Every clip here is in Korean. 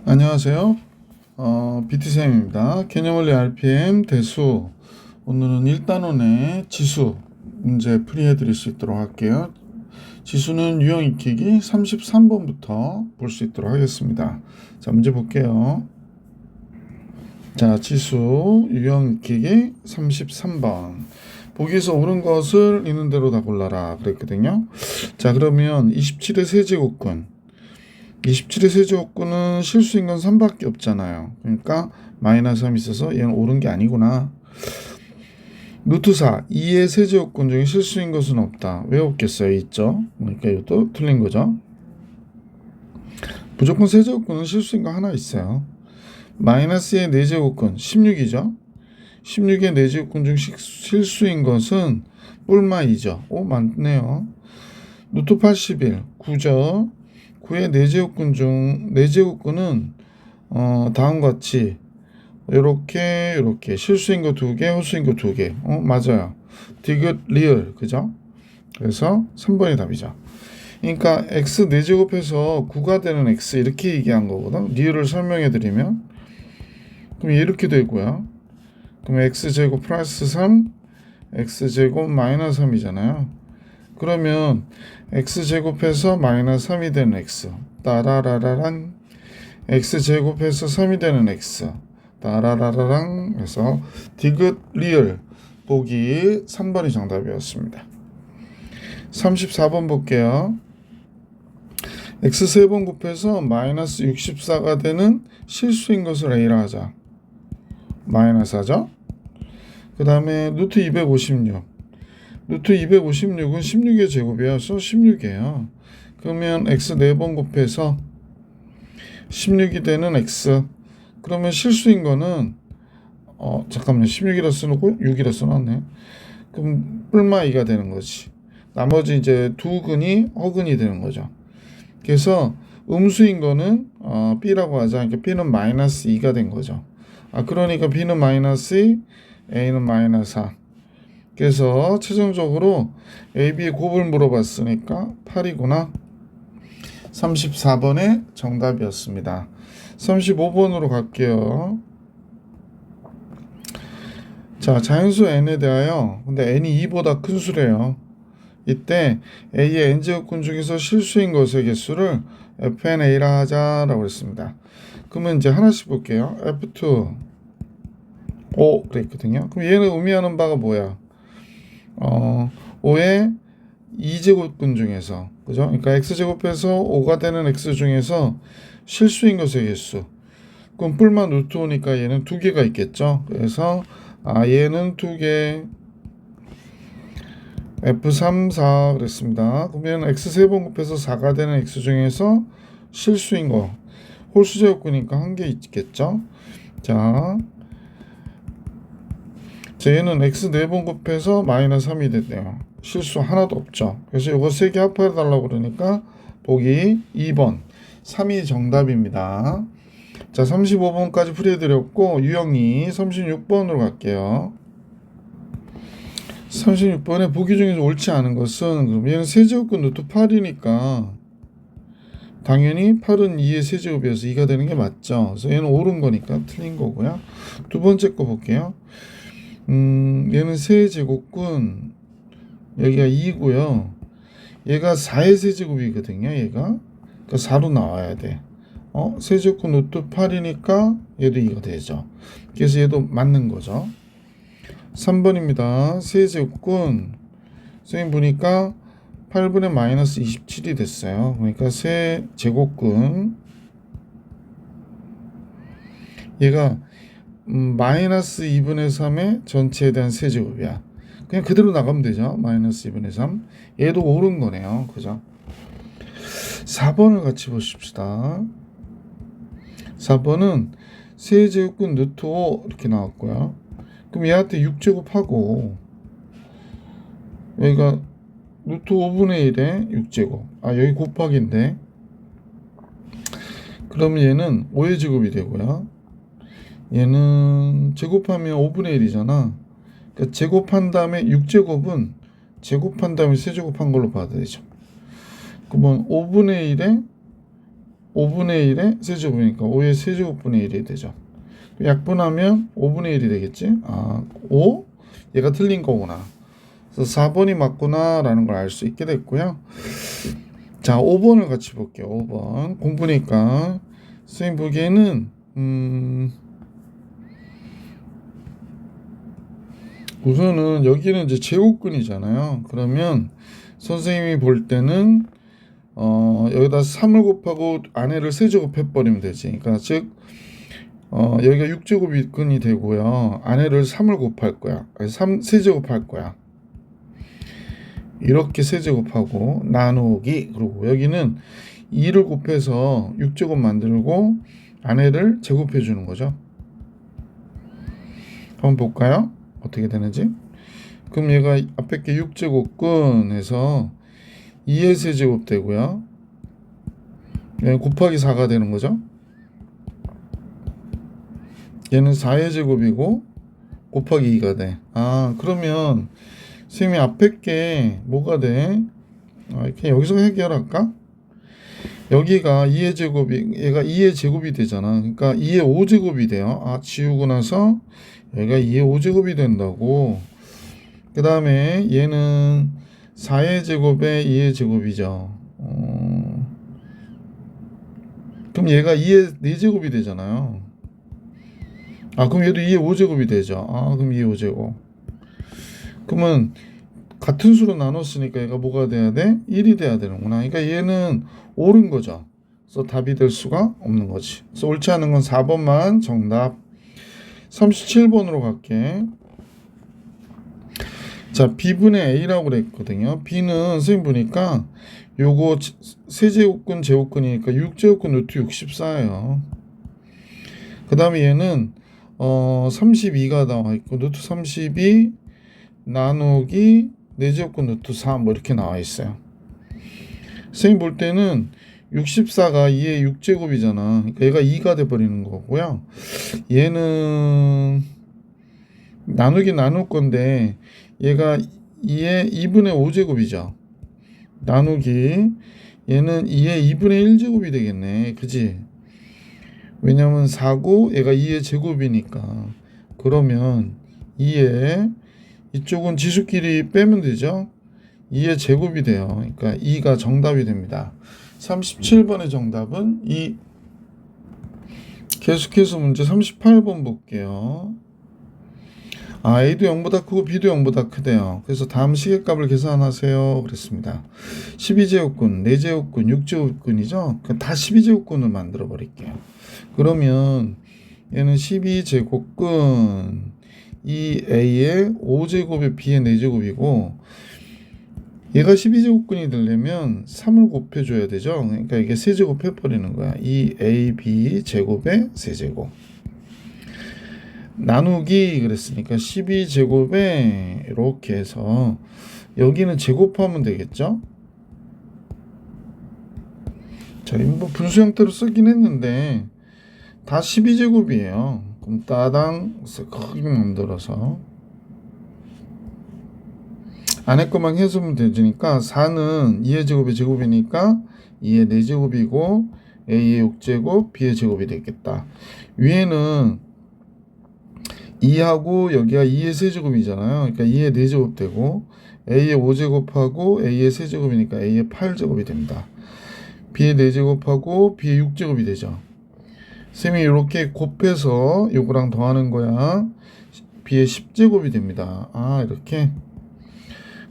안녕하세요. BT쌤입니다. 개념원리 RPM 대수. 오늘은 1단원의 지수 문제 풀이해 드릴 수 있도록 할게요. 지수는 유형 익히기 33번부터 볼 수 있도록 하겠습니다. 자, 문제 볼게요. 자, 지수 유형 익히기 33번. 보기에서 옳은 것을 있는 대로 다 골라라 그랬거든요. 자, 그러면 27의 세제곱근. 27의 세제곱근은 실수인 건 3밖에 없잖아요. 그러니까 마이너스 3 있어서 얘는 옳은 게 아니구나. 루트 4, 2의 세제곱근 중에 실수인 것은 없다. 왜 없겠어요? 있죠. 그러니까 이것도 틀린 거죠. 무조건 세제곱근은 실수인 거 하나 있어요. 마이너스의 4제곱근 16이죠. 16의 4제곱근 중 실수인 것은 뿔마 2죠. 오, 맞네요. 루트 81, 9죠. 9의 4제곱근 중 4제곱근은 다음과 같이 이렇게 실수인 거 2개, 홀수인 거 2개. 맞아요. 디귿 리얼, 그죠? 그래서 3번이 답이죠. 그러니까 x 4제곱해서 9가 되는 x 이렇게 얘기한 거거든. 리얼을 설명해 드리면 그럼 이렇게 되고요. 그럼 x제곱 플러스 3, x제곱 마이너스 3이잖아요. 그러면 x제곱해서 마이너스 3이 되는 x 따라라라란 x제곱해서 3이 되는 x 따라라라랑 해서 디귿 리얼 보기 3번이 정답이었습니다. 34번 볼게요. x 3번 곱해서 마이너스 64가 되는 실수인 것을 a라 하자. 마이너스 하죠. 그 다음에 루트 256. 루트 256은 16의 제곱이어서 16이에요. 그러면 x 4번 곱해서 16이 되는 x. 그러면 실수인 거는 잠깐만요. 16이라 써놓고 6이라 써놨네. 그럼 뿔마 2가 되는 거지. 나머지 이제 두 근이 허근이 되는 거죠. 그래서 음수인 거는 b라고 하자. 그러니까 b는 마이너스 2가 된 거죠. 그러니까 b는 마이너스 2, a는 마이너스 4. 그래서 최종적으로 A, B의 곱을 물어봤으니까 8이구나. 34번의 정답이었습니다. 35번으로 갈게요. 자, 자연수 n에 대하여 근데 n이 2보다 큰 수래요. 이때 A의 n제곱근 중에서 실수인 것의 개수를 fnA라 하자라고 했습니다. 그러면 이제 하나씩 볼게요. F2 5 그랬거든요. 그럼 얘는 의미하는 바가 뭐야? 5의 2제곱근 중에서, 그죠? 그러니까 x제곱해서 5가 되는 x 중에서 실수인 것의 개수. 그럼 뿔만 루트 5니까 얘는 2개가 있겠죠? 그래서 얘는 2개. F3, 4 그랬습니다. 그러면 x 3번 곱해서 4가 되는 x 중에서 실수인 거. 홀수제곱근이니까 1개 있겠죠? 자, 얘는 x 4번 곱해서 마이너스 3이 됐네요. 실수 하나도 없죠. 그래서 이거 3개 합해 달라고 그러니까 보기 2번 3이 정답입니다. 자, 35번까지 풀이해드렸고 유형이 36번으로 갈게요. 36번에 보기 중에서 옳지 않은 것은 그럼 얘는 세제곱근 루트 8이니까 당연히 8은 2의 세제곱이어서 2가 되는 게 맞죠. 그래서 얘는 옳은 거니까 틀린 거고요. 두 번째 거 볼게요. 얘는 세제곱근 여기가 2고요. 얘가 4의 세제곱이거든요. 얘가 그러니까 4로 나와야 돼. 세제곱근 루트 8이니까 얘도 2가 되죠. 그래서 얘도 맞는 거죠. 3번입니다. 세제곱근 선생님 보니까 8분의 마이너스 27이 됐어요. 그러니까 세제곱근 얘가 마이너스 2분의 3의 전체에 대한 세제곱이야. 그냥 그대로 나가면 되죠. 마이너스 2분의 3. 얘도 옳은 거네요. 그죠? 4번을 같이 보십시다. 4번은 세제곱근 루트 5 이렇게 나왔고요. 그럼 얘한테 6제곱하고 여기가 루트 5분의 1에 6제곱. 여기 곱하기인데 그러면 얘는 5의 제곱이 되고요. 얘는 제곱하면 5분의 1이잖아. 그러니까 제곱한 다음에 6제곱은 제곱한 다음에 세제곱한 걸로 봐야 되죠. 그러면 5분의 1에 5분의 1의 세제곱이니까 5의 세제곱분의 1이 되죠. 약분하면 5분의 1이 되겠지? 5? 얘가 틀린 거구나. 그래서 4번이 맞구나 라는 걸 알 수 있게 됐고요. 자, 5번을 같이 볼게요. 5번 공부니까 선생님 보기에는 우선은 여기는 이제 제곱근이잖아요. 그러면 선생님이 볼 때는 여기다 3을 곱하고 안에를 세제곱해 버리면 되지. 그러니까 즉 여기가 6제곱근이 되고요. 안에를 3을 곱할 거야. 3세제곱할 거야. 이렇게 세제곱하고 나누기. 그리고 여기는 2를 곱해서 6제곱 만들고 안에를 제곱해 주는 거죠. 한번 볼까요? 어떻게 되는지. 그럼 얘가 앞에 게 6제곱근 해서 2의 세제곱 되고요. 얘는 곱하기 4가 되는 거죠. 얘는 4의 제곱이고 곱하기 2가 돼. 그러면 선생님이 앞에 게 뭐가 돼? 이렇게 여기서 해결할까? 여기가 2의 제곱이, 얘가 2의 제곱이 되잖아. 그러니까 2의 5제곱이 돼요. 지우고 나서 얘가 2의 5제곱이 된다고. 그 다음에 얘는 4의 제곱에 2의 제곱이죠. 그럼 얘가 2의 4제곱이 되잖아요. 그럼 얘도 2의 5제곱이 되죠. 그럼 2의 5제곱. 그러면 같은 수로 나눴으니까 얘가 뭐가 돼야 돼? 1이 돼야 되는구나. 그러니까 얘는 옳은 거죠. 그래서 답이 될 수가 없는 거지. 그래서 옳지 않은 건 4번만 정답. 37번으로 갈게. 자, B분의 A라고 그랬거든요. B는 선생님 보니까 요거 세제곱근 제곱근이니까 6제곱근 루트 64예요. 그 다음에 얘는 32가 나와 있고 루트 32 나누기 4제곱근 루트 4 뭐 이렇게 나와 있어요. 선생님 볼 때는 64가 2의 6제곱이잖아. 그러니까 얘가 2가 돼버리는 거고요. 얘는 나누기 나눌 건데 얘가 2의 2분의 5제곱이죠. 나누기 얘는 2의 2분의 1제곱이 되겠네. 그지? 왜냐면 4고 얘가 2의 제곱이니까. 그러면 2의 이쪽은 지수끼리 빼면 되죠. 2의 제곱이 돼요. 그러니까 2가 정답이 됩니다. 37번의 정답은 2. 계속해서 문제 38번 볼게요. A도 0보다 크고 B도 0보다 크대요. 그래서 다음 시계값을 계산하세요. 그랬습니다. 12제곱근, 4제곱근, 6제곱근이죠. 다 12제곱근을 만들어 버릴게요. 그러면 얘는 12제곱근 2A의 5제곱에 B의 4제곱이고 얘가 12제곱근이 되려면 3을 곱해줘야 되죠. 그러니까 이게 세제곱 해버리는 거야. 2AB 제곱에 세제곱. 나누기 그랬으니까 12제곱에 이렇게 해서 여기는 제곱하면 되겠죠. 자, 뭐 분수 형태로 쓰긴 했는데 다 12제곱이에요. 그럼 따당 크게 만들어서 안에 것만 해주면 되니까 4는 2의 제곱의 제곱이니까 2의 4제곱이고 A의 6제곱, B의 제곱이 되겠다. 위에는 2하고 여기가 2의 세제곱이잖아요. 그러니까 2의 4제곱 되고 A의 5제곱하고 A의 세제곱이니까 A의 8제곱이 됩니다. B의 4제곱하고 B의 6제곱이 되죠. 쌤이 이렇게 곱해서 요거랑 더하는 거야. B의 10제곱이 됩니다. 이렇게.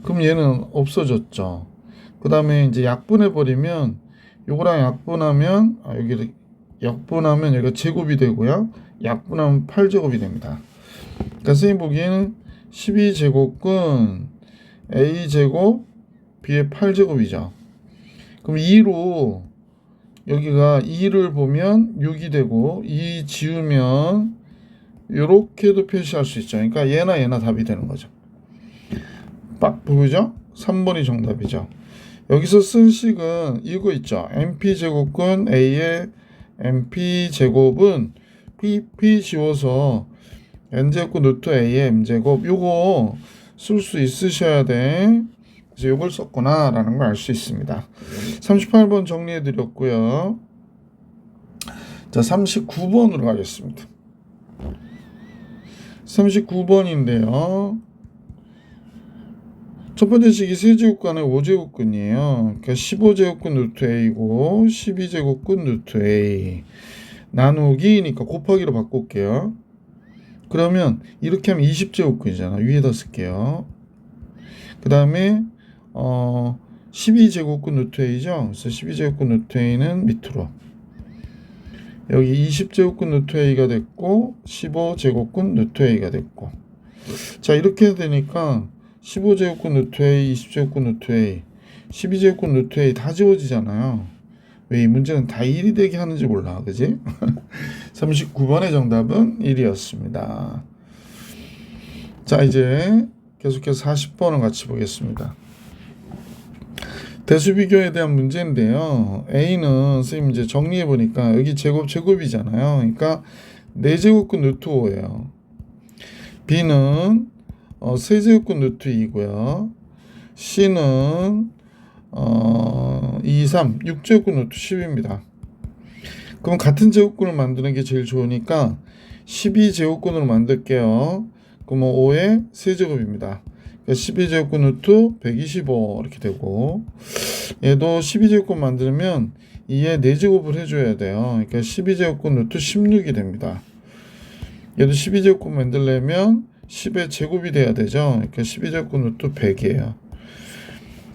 그럼 얘는 없어졌죠. 그 다음에 이제 약분해 버리면 요거랑 약분하면 여기 약분하면 여기가 제곱이 되고요. 약분하면 8제곱이 됩니다. 그러니까 선생님 보기에는 12제곱근 A제곱 B의 8제곱이죠. 그럼 2로 여기가 2를 보면 6이 되고 2 지우면 이렇게도 표시할 수 있죠. 그러니까 얘나 답이 되는 거죠. 딱 보이죠? 3번이 정답이죠. 여기서 쓴 식은 이거 있죠. MP제곱근 A의 MP제곱은 P 지워서 N제곱근 루트 A의 M제곱 요거 쓸 수 있으셔야 돼. 그래서 요걸 썼구나 라는 걸 알 수 있습니다. 38번 정리해 드렸고요. 자, 39번으로 가겠습니다. 39번인데요. 첫 번째 식이 세제곱간의 5제곱근이에요. 그러니까 15제곱근 루트 A고 12제곱근 루트 A 나누기니까 곱하기로 바꿀게요. 그러면 이렇게 하면 20제곱근이잖아. 위에다 쓸게요. 그 다음에 12제곱근 루트 A죠. 그래서 12제곱근 루트 A는 밑으로 여기 20제곱근 루트 A가 됐고 15제곱근 루트 A가 됐고 자 이렇게 되니까 15제곱근 루트 A, 20제곱근 루트 A, 12제곱근 루트 A 다 지워지잖아요. 왜 이 문제는 다 1이 되게 하는지 몰라. 그지? 39번의 정답은 1이었습니다. 자 이제 계속해서 40번을 같이 보겠습니다. 대수비교에 대한 문제인데요. A는 선생님 이제 정리해 보니까 여기 제곱이잖아요. 그러니까 4제곱근 루트 5예요. B는 세제곱근 루트 2고요. C는 2, 3, 6제곱근 루트 10입니다. 그럼 같은 제곱근을 만드는 게 제일 좋으니까 12제곱근으로 만들게요. 그러면 5의 세제곱입니다. 12제곱근 루트 125 이렇게 되고 얘도 12제곱근 만들면 2의 4제곱을 해줘야 돼요. 그러니까 12제곱근 루트 16이 됩니다. 얘도 12제곱근 만들려면 10의 제곱이 돼야 되죠. 그러니까 12제곱근 루트 100이에요.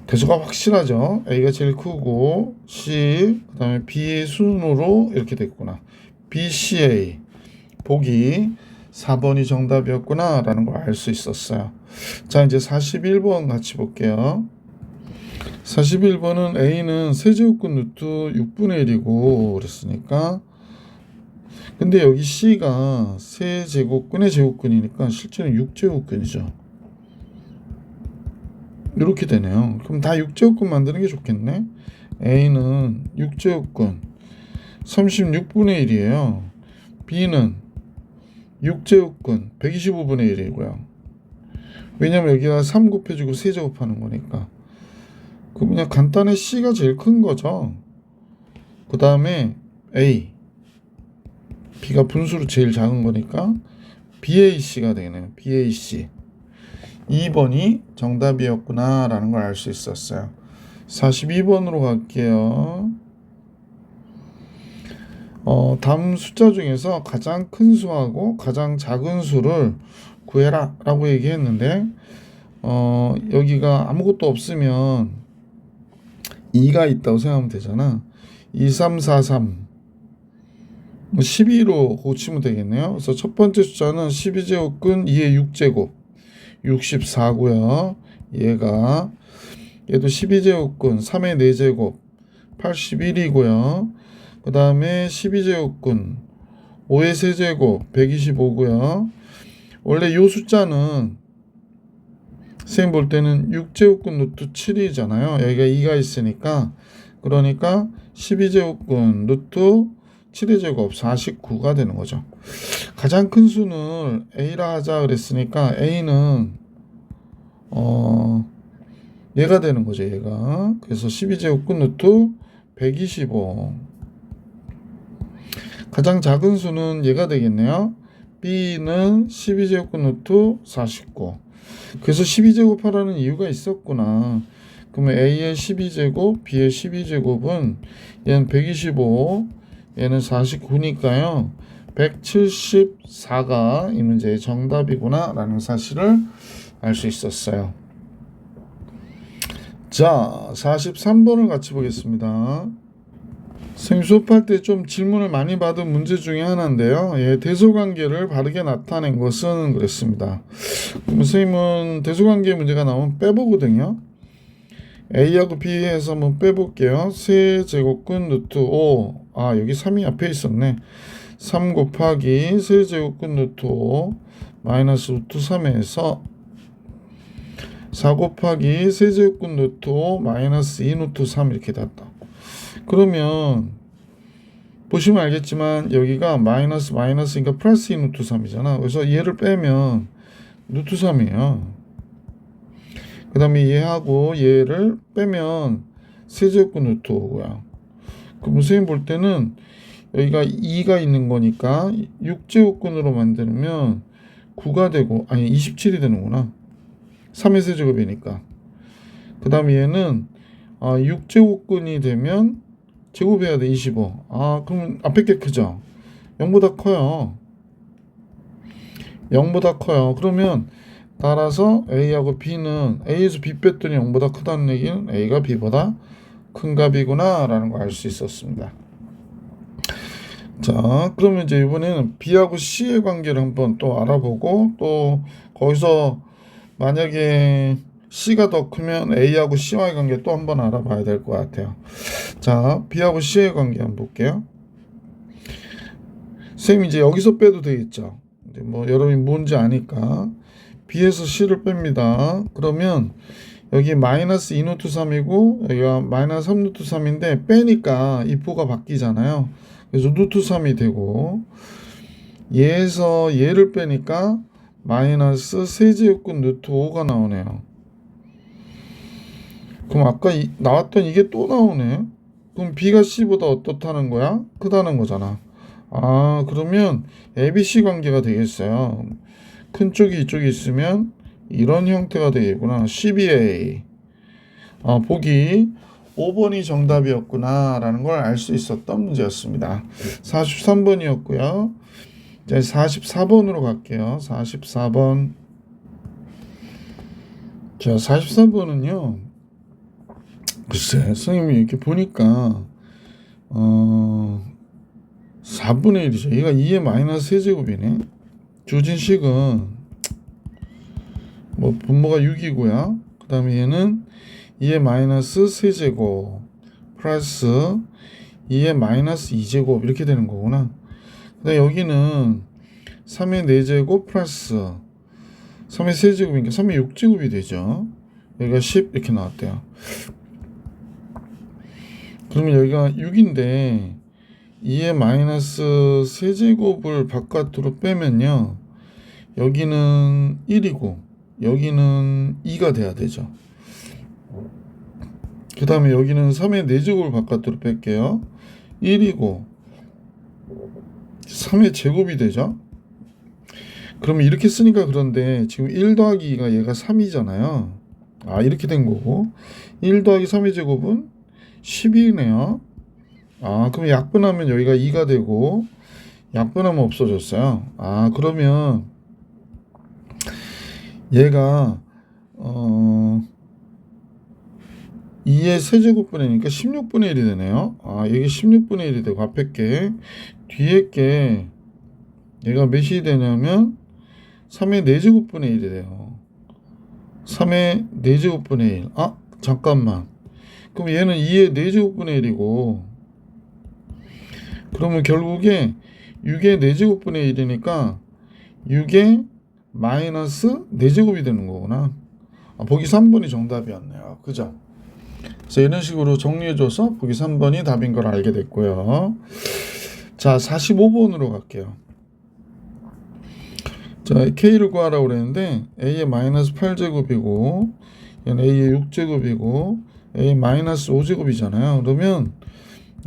대수가 확실하죠. A가 제일 크고 C 그 다음에 B의 순으로 이렇게 됐구나. BCA 보기 4번이 정답이었구나 라는 걸 알 수 있었어요. 자 이제 41번 같이 볼게요. 41번은 A는 세제곱근 루트 6분의 1이고 그랬으니까 근데 여기 C가 세제곱근의 제곱근이니까 실제는 6제곱근이죠. 이렇게 되네요. 그럼 다 6제곱근 만드는 게 좋겠네. A는 6제곱근 36분의 1이에요. B는 6제곱근 125분의 1이고요. 왜냐면 여기가 3 곱해주고 세제곱하는 거니까. 그냥 간단히 C가 제일 큰 거죠. 그 다음에 A B가 분수로 제일 작은 거니까 BAC가 되네요. BAC 2번이 정답이었구나 라는 걸 알 수 있었어요. 42번으로 갈게요. 다음 숫자 중에서 가장 큰 수하고 가장 작은 수를 구해라 라고 얘기했는데 여기가 아무것도 없으면 2가 있다고 생각하면 되잖아. 2, 3, 4, 3 12로 고치면 되겠네요. 그래서 첫 번째 숫자는 12제곱근 2의 6제곱 64고요. 얘도 12제곱근 3의 4제곱 81이고요. 그 다음에 12제곱근 5의 세제곱 125고요. 원래 이 숫자는 선생님 볼 때는 6제곱근 루트 7이잖아요. 여기가 2가 있으니까 그러니까 12제곱근 루트 7의 제곱 49가 되는 거죠. 가장 큰 수는 A라 하자 그랬으니까 A는 얘가 되는 거죠. 얘가. 그래서 12제곱근 루트 125. 가장 작은 수는 얘가 되겠네요. B는 12제곱근 루트 49. 그래서 12제곱하라는 이유가 있었구나. 그러면 A의 12제곱, B의 12제곱은 얘는 125, 얘는 49니까요. 174가 이 문제의 정답이구나 라는 사실을 알 수 있었어요. 자, 43번을 같이 보겠습니다. 선생님 수업할 때 좀 질문을 많이 받은 문제 중에 하나인데요. 대소관계를 바르게 나타낸 것은 그랬습니다. 선생님은 대소관계 문제가 나오면 빼보거든요. A하고 B에서 한번 빼볼게요. 세제곱근 루트 5. 여기 3이 앞에 있었네. 3 곱하기 세제곱근 루트 5 마이너스 루트 3에서 4 곱하기 세제곱근 루트 5 마이너스 2 루트 3 이렇게 됐다. 그러면 보시면 알겠지만 여기가 마이너스니까 플러스 2 루트 3이잖아. 그래서 얘를 빼면 루트 3이에요. 그 다음에 얘하고 얘를 빼면 세제곱근 루트 5고요. 그럼 선생님 볼 때는 여기가 2가 있는 거니까 6제곱근으로 만들면 9가 되고, 아니 27이 되는구나. 3의 세제곱이니까. 그 다음에 얘는 6제곱근이 되면 제곱해야 돼. 25. 그러면 앞에 게 크죠? 0보다 커요. 0보다 커요. 그러면 따라서 A하고 B는 A에서 B 뺐더니 0보다 크다는 얘기는 A가 B보다 큰 값이구나 라는 걸 알 수 있었습니다. 자, 그러면 이제 이번에는 B하고 C의 관계를 한번 또 알아보고, 또 거기서 만약에 C가 더 크면 A하고 C와의 관계 또 한번 알아봐야 될 것 같아요. 자, B하고 C의 관계 한번 볼게요. 선생님 이제 여기서 빼도 되겠죠. 이제 뭐 여러분이 뭔지 아니까 B에서 C를 뺍니다. 그러면 여기 마이너스 2루트 3이고 여기가 마이너스 3루트 3인데 빼니까 이 부가 바뀌잖아요. 그래서 루트 3이 되고 얘에서 얘를 빼니까 마이너스 세제곱근 루트 5가 나오네요. 그럼 아까 나왔던 이게 또 나오네. 그럼 B가 C보다 어떻다는 거야? 크다는 거잖아. 그러면 ABC 관계가 되겠어요. 큰 쪽이 이쪽에 있으면 이런 형태가 되겠구나. CBA. 보기 5번이 정답이었구나 라는 걸 알 수 있었던 문제였습니다. 43번이었고요. 이제 44번으로 갈게요. 44번. 자, 44번은요. 글쎄, 선생님이 이렇게 보니까 4분의 1이죠. 얘가 2의 마이너스 세제곱이네. 주진식은 뭐 분모가 6이고요. 그 다음에 얘는 2의 마이너스 세제곱 플러스 2의 마이너스 2제곱 이렇게 되는 거구나. 근데 여기는 3의 4제곱 플러스 3의 세제곱이니까 3의 6제곱이 되죠. 여기가 10 이렇게 나왔대요. 그러면 여기가 6인데 2의 마이너스 세제곱을 바깥으로 빼면요. 여기는 1이고 여기는 2가 돼야 되죠. 그 다음에 여기는 3의 4제곱을 바깥으로 뺄게요. 1이고 3의 제곱이 되죠. 그러면 이렇게 쓰니까 그런데 지금 1 더하기 2가 얘가 3이잖아요. 이렇게 된 거고 1 더하기 3의 제곱은 12네요. 그럼 약분하면 여기가 2가 되고 약분하면 없어졌어요. 그러면 얘가 2의 세제곱분이니까 16분의 1이 되네요. 이게 16분의 1이 되고 앞에 게 뒤에 게 얘가 몇이 되냐면 3의 4제곱분의 1이 돼요. 3의 4제곱분의 1. 잠깐만. 그럼 얘는 2의 4제곱분의 1이고 그러면 결국에 6의 4제곱분의 1이니까 6의 마이너스 4제곱이 되는 거구나. 보기 3번이 정답이었네요. 그죠? 그래서 이런 식으로 정리해줘서 보기 3번이 답인 걸 알게 됐고요. 자, 45번으로 갈게요. 자, K를 구하라고 그랬는데 A의 마이너스 8제곱이고 얘는 A의 6제곱이고 A 마이너스 5제곱이잖아요. 그러면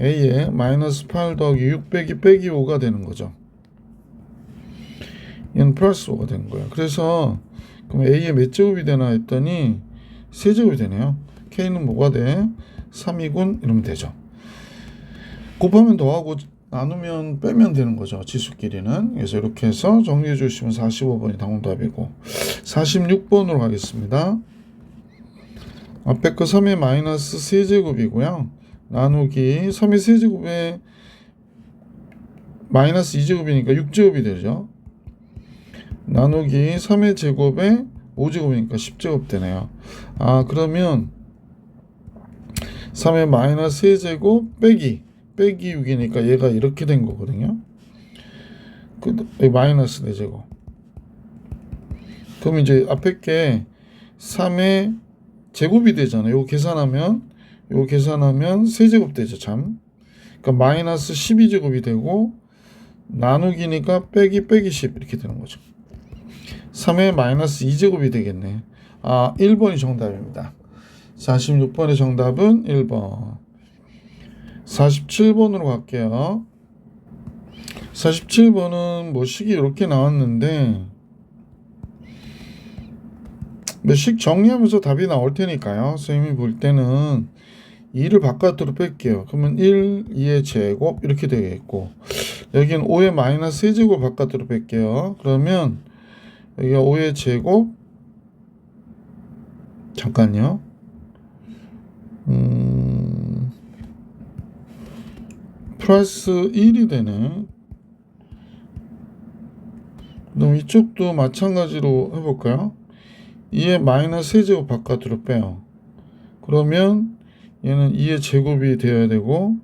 A의 마이너스 8 더하기 6 빼기 5가 되는 거죠. 얘는 플러스 5가 되는 거예요. 그래서 그럼 A의 몇 제곱이 되나 했더니 세제곱이 되네요. K는 뭐가 돼? 3이군 이러면 되죠. 곱하면 더하고 나누면 빼면 되는 거죠. 지수끼리는. 그래서 이렇게 해서 정리해 주시면 45번이 정답이고 46번으로 가겠습니다. 앞에 거 3의 마이너스 세제곱이고요. 나누기 3의 세제곱에 마이너스 2제곱이니까 6제곱이 되죠. 나누기 3의 제곱에 5제곱이니까 10제곱 되네요. 그러면 3의 마이너스 세제곱 빼기 6이니까 얘가 이렇게 된 거거든요. 마이너스 4제곱. 그럼 이제 앞에 게 3의 제곱이 되잖아요. 요거 계산하면 세제곱 되죠. 참. 그러니까 마이너스 12제곱이 되고 나누기니까 빼기 10 이렇게 되는 거죠. 3의 마이너스 2제곱이 되겠네. 1번이 정답입니다. 46번의 정답은 1번. 47번으로 갈게요. 47번은 뭐 식이 이렇게 나왔는데 뭐 식 정리하면서 답이 나올 테니까요. 선생님이 볼 때는 2를 바깥으로 뺄게요. 그러면 1, 2의 제곱 이렇게 되겠고, 여기는 5의 마이너스 세제곱 바깥으로 뺄게요. 그러면 여기가 5의 제곱, 잠깐요. 플러스 1이 되네. 그럼 이쪽도 마찬가지로 해볼까요? 2의 마이너스 세제곱 바깥으로 빼요. 그러면 얘는 2의 제곱이 되어야 되고,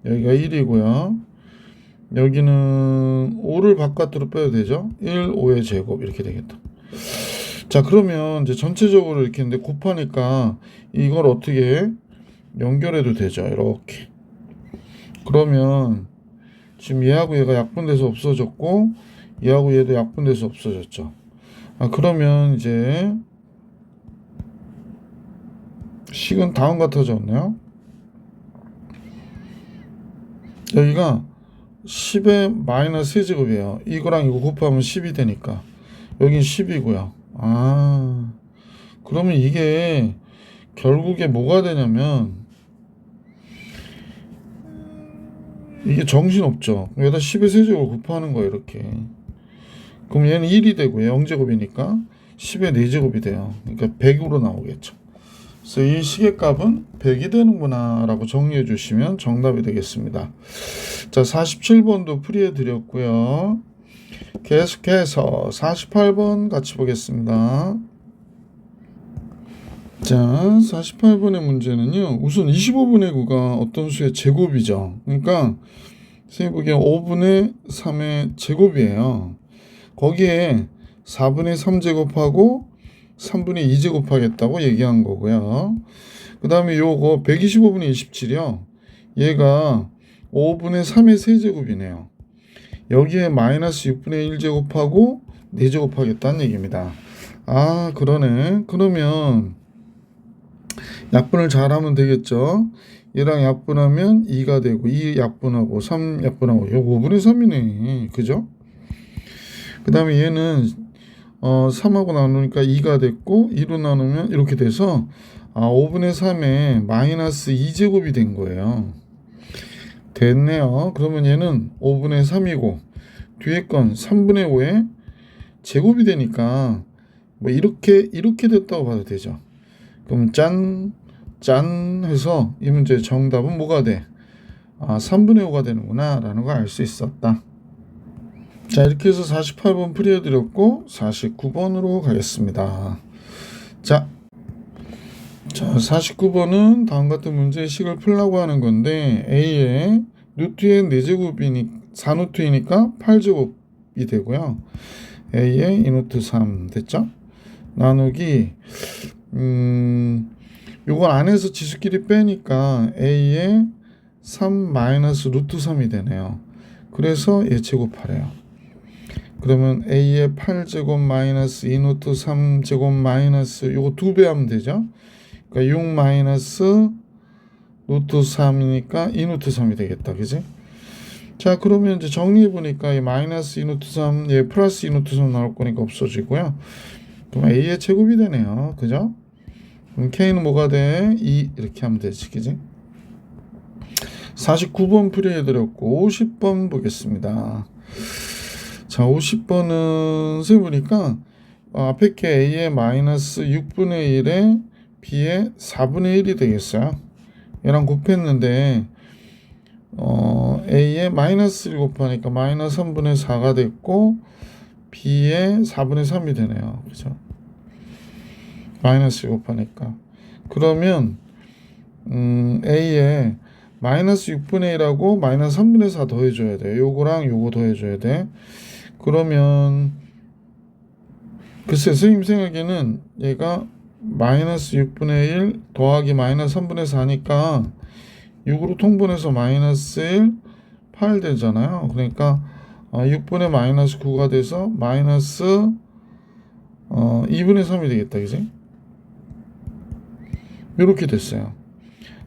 여기가 1이고요. 여기는 5를 바깥으로 빼도 되죠? 1, 5의 제곱 이렇게 되겠다. 자, 그러면 이제 전체적으로 이렇게 했는데 곱하니까 이걸 어떻게 연결해도 되죠? 이렇게. 그러면 지금 얘하고 얘가 약분돼서 없어졌고 얘하고 얘도 약분돼서 없어졌죠. 그러면 이제 식은 다음과 같아졌네요. 여기가 10의 마이너스 세제곱이에요. 이거랑 이거 곱하면 10이 되니까 여긴 10이고요. 그러면 이게 결국에 뭐가 되냐면 이게 정신없죠. 여기다 10의 세제곱을 곱하는 거예요. 이렇게. 그럼 얘는 1이 되고요. 0제곱이니까 10의 4제곱이 돼요. 그러니까 100으로 나오겠죠. 그래서 이 식의 값은 100이 되는구나 라고 정리해 주시면 정답이 되겠습니다. 자, 47번도 풀이해 드렸고요. 계속해서 48번 같이 보겠습니다. 자, 48번의 문제는요. 우선 25분의 9가 어떤 수의 제곱이죠. 그러니까 선생님 보기엔 5분의 3의 제곱이에요. 거기에 4분의 3제곱하고 3분의 2제곱하겠다고 얘기한 거고요. 그 다음에 요거 125분의 27이요. 얘가 5분의 3의 세제곱이네요. 여기에 마이너스 6분의 1제곱하고 4제곱하겠다는 얘기입니다. 그러네. 그러면 약분을 잘하면 되겠죠. 얘랑 약분하면 2가 되고 2 약분하고 3 약분하고 요 5분의 3이네. 그죠? 그 다음에 얘는 3하고 나누니까 2가 됐고 2로 나누면 이렇게 돼서 5분의 3에 마이너스 2제곱이 된 거예요. 됐네요. 그러면 얘는 5분의 3이고 뒤에 건 3분의 5에 제곱이 되니까 뭐 이렇게 됐다고 봐도 되죠. 그럼 짠 해서 이 문제의 정답은 뭐가 돼? 3분의 5가 되는구나 라는 걸 알 수 있었다. 자, 이렇게 해서 48번 풀이해 드렸고 49번으로 가겠습니다. 자, 49번은 다음 같은 문제의 식을 풀려고 하는 건데 A의 루트의 4제곱이니 4루트이니까 8제곱이 되고요. A의 2루트 3 됐죠? 나누기 요걸 안에서 지수끼리 빼니까 A의 3 마이너스 루트 3이 되네요. 그래서 얘 제곱하래요. 그러면 A의 8제곱 마이너스 2루트 3제곱 마이너스 요거 2배 하면 되죠? 그러니까 6 마이너스 루트 3이니까 2루트 3이 되겠다. 그지? 자, 그러면 이제 정리해 보니까 이 마이너스 2루트 3, 얘 플러스 2루트 3 나올 거니까 없어지고요. 그럼 A의 제곱이 되네요. 그죠? 그럼 K는 뭐가 돼? 2 이렇게 하면 되지. 그지? 49번 풀이해 드렸고 50번 보겠습니다. 자, 50번은 세보니까 앞에 게 A의 마이너스 6분의 1에 B의 4분의 1이 되겠어요. 얘랑 곱했는데 A의 마이너스 1 곱하니까 마이너스 3분의 4가 됐고 B의 4분의 3이 되네요. 그죠? 마이너스 1 곱하니까 그러면 A의 마이너스 6분의 1하고 마이너스 3분의 4 더해줘야 돼. 요거랑 요거 더해줘야 돼. 그러면 글쎄 선생님 생각에는 얘가 마이너스 6분의 1 더하기 마이너스 3분의 4니까 6으로 통분해서 마이너스 1 8 되잖아요. 그러니까 6분의 마이너스 9가 돼서 마이너스 2분의 3이 되겠다. 그지? 이렇게 됐어요.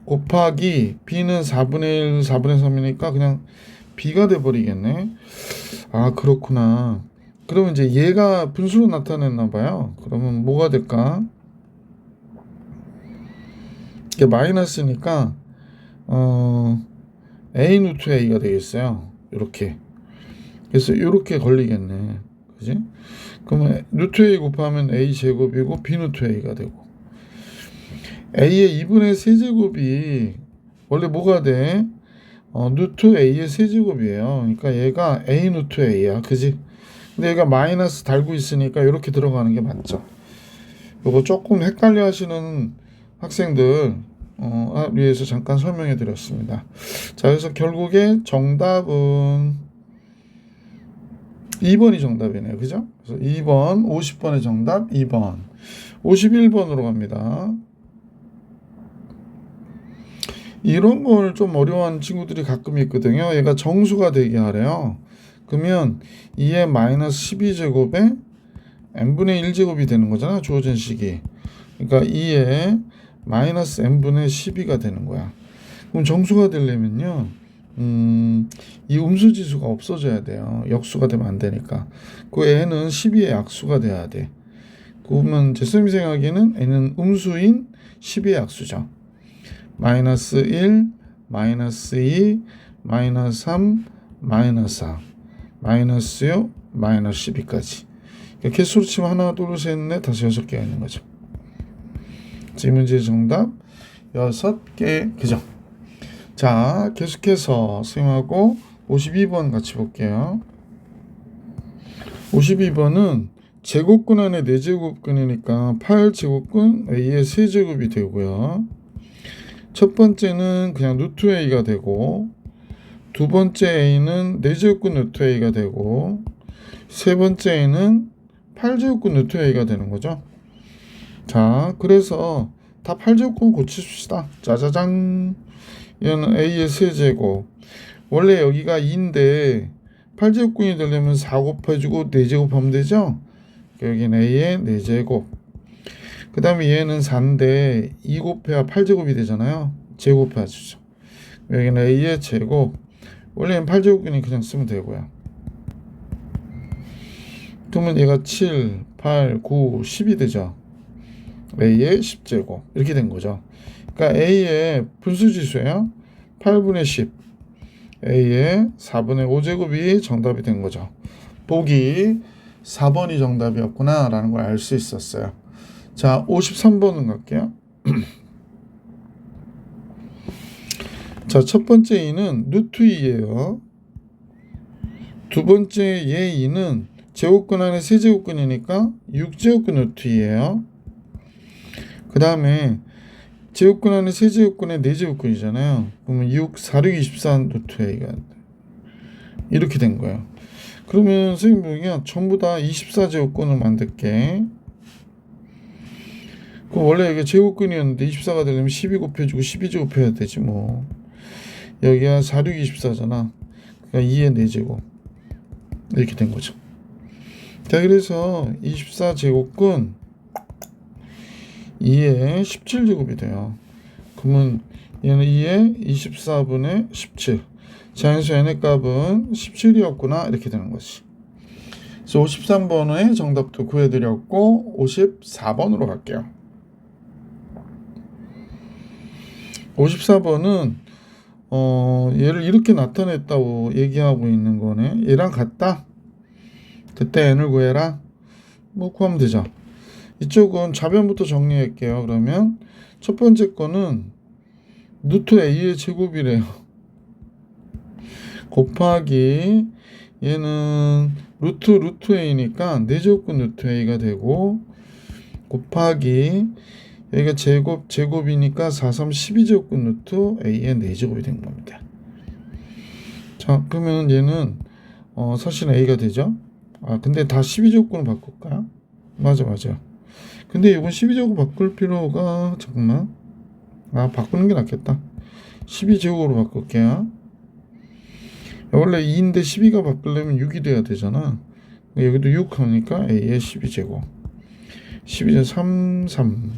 곱하기 B는 4분의 1 4분의 3이니까 그냥 b가 돼버리겠네. 아, 그렇구나. 그러면 이제 얘가 분수로 나타냈나 봐요. 그러면 뭐가 될까? 이게 마이너스니까 a 루트 a가 되겠어요. 이렇게. 그래서 이렇게 걸리겠네. 그지? 그러면 루트 a 곱하면 a 제곱이고 b 루트 a가 되고, a의 2분의 세제곱이 원래 뭐가 돼? 루트 a의 세제곱이에요. 그러니까 얘가 a 루트 a야. 그지? 근데 얘가 마이너스 달고 있으니까 이렇게 들어가는 게 맞죠. 요거 조금 헷갈려 하시는 학생들 위해서 잠깐 설명해 드렸습니다. 자, 그래서 결국에 정답은 2번이 정답이네요. 그죠? 그래서 2번, 50번의 정답 2번. 51번으로 갑니다. 이런 걸 좀 어려워하는 친구들이 가끔 있거든요. 얘가 정수가 되게 하래요. 그러면 2의 마이너스 12제곱에 n분의 1제곱이 되는 거잖아, 주어진 식이. 그러니까 2의 마이너스 n분의 12가 되는 거야. 그럼 정수가 되려면요, 이 음수지수가 없어져야 돼요. 역수가 되면 안 되니까. 그 n은 12의 약수가 돼야 돼. 그러면 제 쌤이 생각에는 n은 음수인 12의 약수죠. 마이너스 1, 마이너스 2, 마이너스 3, 마이너스 4, 마이너스 6, 마이너스 12까지. 개수로 치면 하나, 둘, 셋, 넷, 다섯, 6개가 있는 거죠. 이 문제의 정답 6개. 그죠? 자, 계속해서 선생님하고 52번 같이 볼게요. 52번은 제곱근 안에 4제곱근이니까 8제곱근 a의 세제곱이 되고요. 첫 번째는 그냥 루트 a가 되고, 두 번째 a는 4제곱근 루트 a가 되고, 세 번째 a는 8제곱근 루트 a가 되는 거죠. 자, 그래서 다 8제곱근 고치십시다. 짜자잔. 얘는 a의 세제곱. 원래 여기가 2인데 8제곱근이 되려면 4 곱해주고 4제곱 하면 되죠. 여기는 a의 4제곱. 그 다음에 얘는 4인데 2 곱해야 8제곱이 되잖아요. 제곱해주죠. 여기는 a의 제곱. 원래는 8제곱근이 그냥 쓰면 되고요. 그러면 얘가 7, 8, 9, 10이 되죠. a의 10제곱. 이렇게 된 거죠. 그러니까 a의 분수지수예요. 8분의 10. a의 4분의 5제곱이 정답이 된 거죠. 보기 4번이 정답이었구나 라는 걸 알 수 있었어요. 자, 53번은 갈게요. 자, 첫 번째 2는 루트 2예요. 두 번째 얘 2는 제곱근 안에 세제곱근이니까 6제곱근 루트 2예요. 그 다음에 제곱근 안에 세제곱근에 4제곱근이잖아요. 그러면 6, 4, 6, 24 루트 a가 이렇게 된 거예요. 그러면 선생님이 전부 다 24제곱근을 만들게. 그럼 원래 이게 제곱근이었는데 24가 되려면 12 곱해주고 12제곱 해야 되지 뭐. 여기가 4, 6, 24잖아. 그러니까 2의 4제곱. 이렇게 된 거죠. 자, 그래서 24제곱근 2의 17제곱이 돼요. 그러면 얘는 2의 24분의 17. 자연수 n의 값은 17이었구나. 이렇게 되는 거지. 그래서 53번의 정답도 구해드렸고 54번으로 갈게요. 54번은 얘를 이렇게 나타냈다고 얘기하고 있는 거네. 얘랑 같다. 그때 n을 구해라. 뭐 구하면 되죠. 이쪽은 좌변부터 정리할게요. 그러면 첫 번째 거는 루트 a의 제곱이래요. 곱하기 얘는 루트 a니까 4제곱근 루트 a가 되고, 곱하기 여기가 제곱이니까 4, 3, 12제곱근 루트 a의 4제곱이 된 겁니다. 자, 그러면 얘는 사실은 a가 되죠. 아, 근데 다 12제곱근으로 바꿀까요? 맞아. 근데 이건 12제곱 바꿀 필요가, 잠깐만. 바꾸는 게 낫겠다. 12제곱으로 바꿀게요. 원래 2인데 12가 바꾸려면 6이 돼야 되잖아. 여기도 6 하니까 a의 12제곱. 12제곱 3.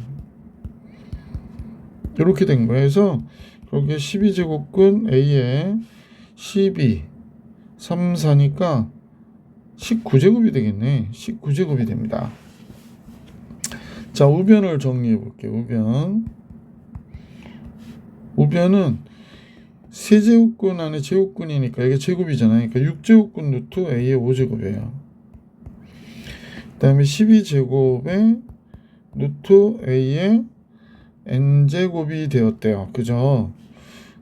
이렇게 된 거예요. 그래서 거기에 12제곱근 a의 12 3, 4니까 19제곱이 되겠네. 19제곱이 됩니다. 자, 우변을 정리해 볼게요. 우변은 세제곱근 안에 제곱근이니까 이게 제곱이잖아요. 그러니까 6제곱근 루트 A의 5제곱이에요. 그 다음에 12제곱에 루트 A의 N제곱이 되었대요. 그죠?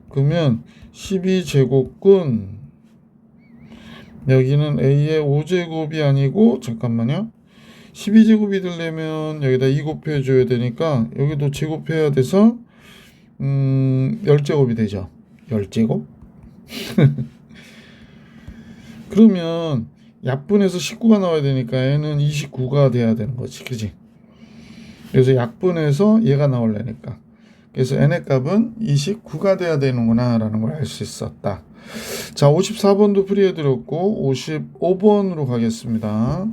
그러면 12제곱근 여기는 A의 5제곱이 아니고 잠깐만요. 12제곱이 되려면 여기다 2 곱해줘야 되니까 여기도 제곱해야 돼서 10제곱이 되죠. 10제곱? 그러면 약분해서 19가 나와야 되니까 얘는 29가 돼야 되는 거지. 그지? 그래서 약분해서 얘가 나오려니까. 그래서 n의 값은 29가 돼야 되는구나 라는 걸 알 수 있었다. 자, 54번도 풀이해드렸고 55번으로 가겠습니다.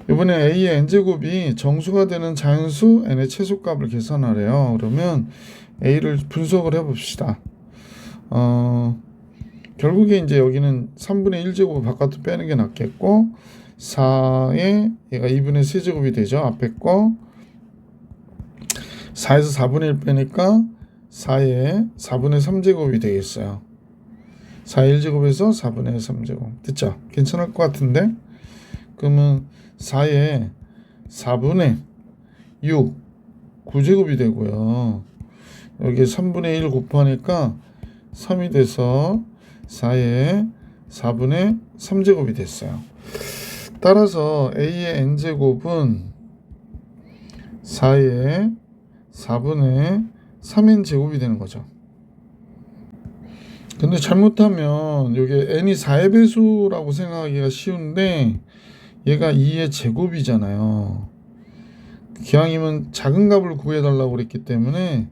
이번에 a의 n제곱이 정수가 되는 자연수 n의 최소값을 계산하래요. 그러면 a를 분석을 해봅시다. 결국에 이제 여기는 3분의 1제곱을 바깥으로 빼는 게 낫겠고 4에 얘가 2분의 세제곱이 되죠. 앞에 거 4에서 4분의 1 빼니까 4에 4분의 3제곱이 되겠어요. 4의 1제곱에서 4분의 3제곱 됐죠? 괜찮을 것 같은데? 그러면 4에 4분의 6 9제곱이 되고요. 여기에 3분의 1 곱하니까 3이 돼서 4에 4분의 3제곱이 됐어요. 따라서 a의 n제곱은 4의 4분의 3n제곱이 되는 거죠. 근데 잘못하면 이게 n이 4의 배수라고 생각하기가 쉬운데 얘가 2의 제곱이잖아요. 기왕이면 작은 값을 구해달라고 그랬기 때문에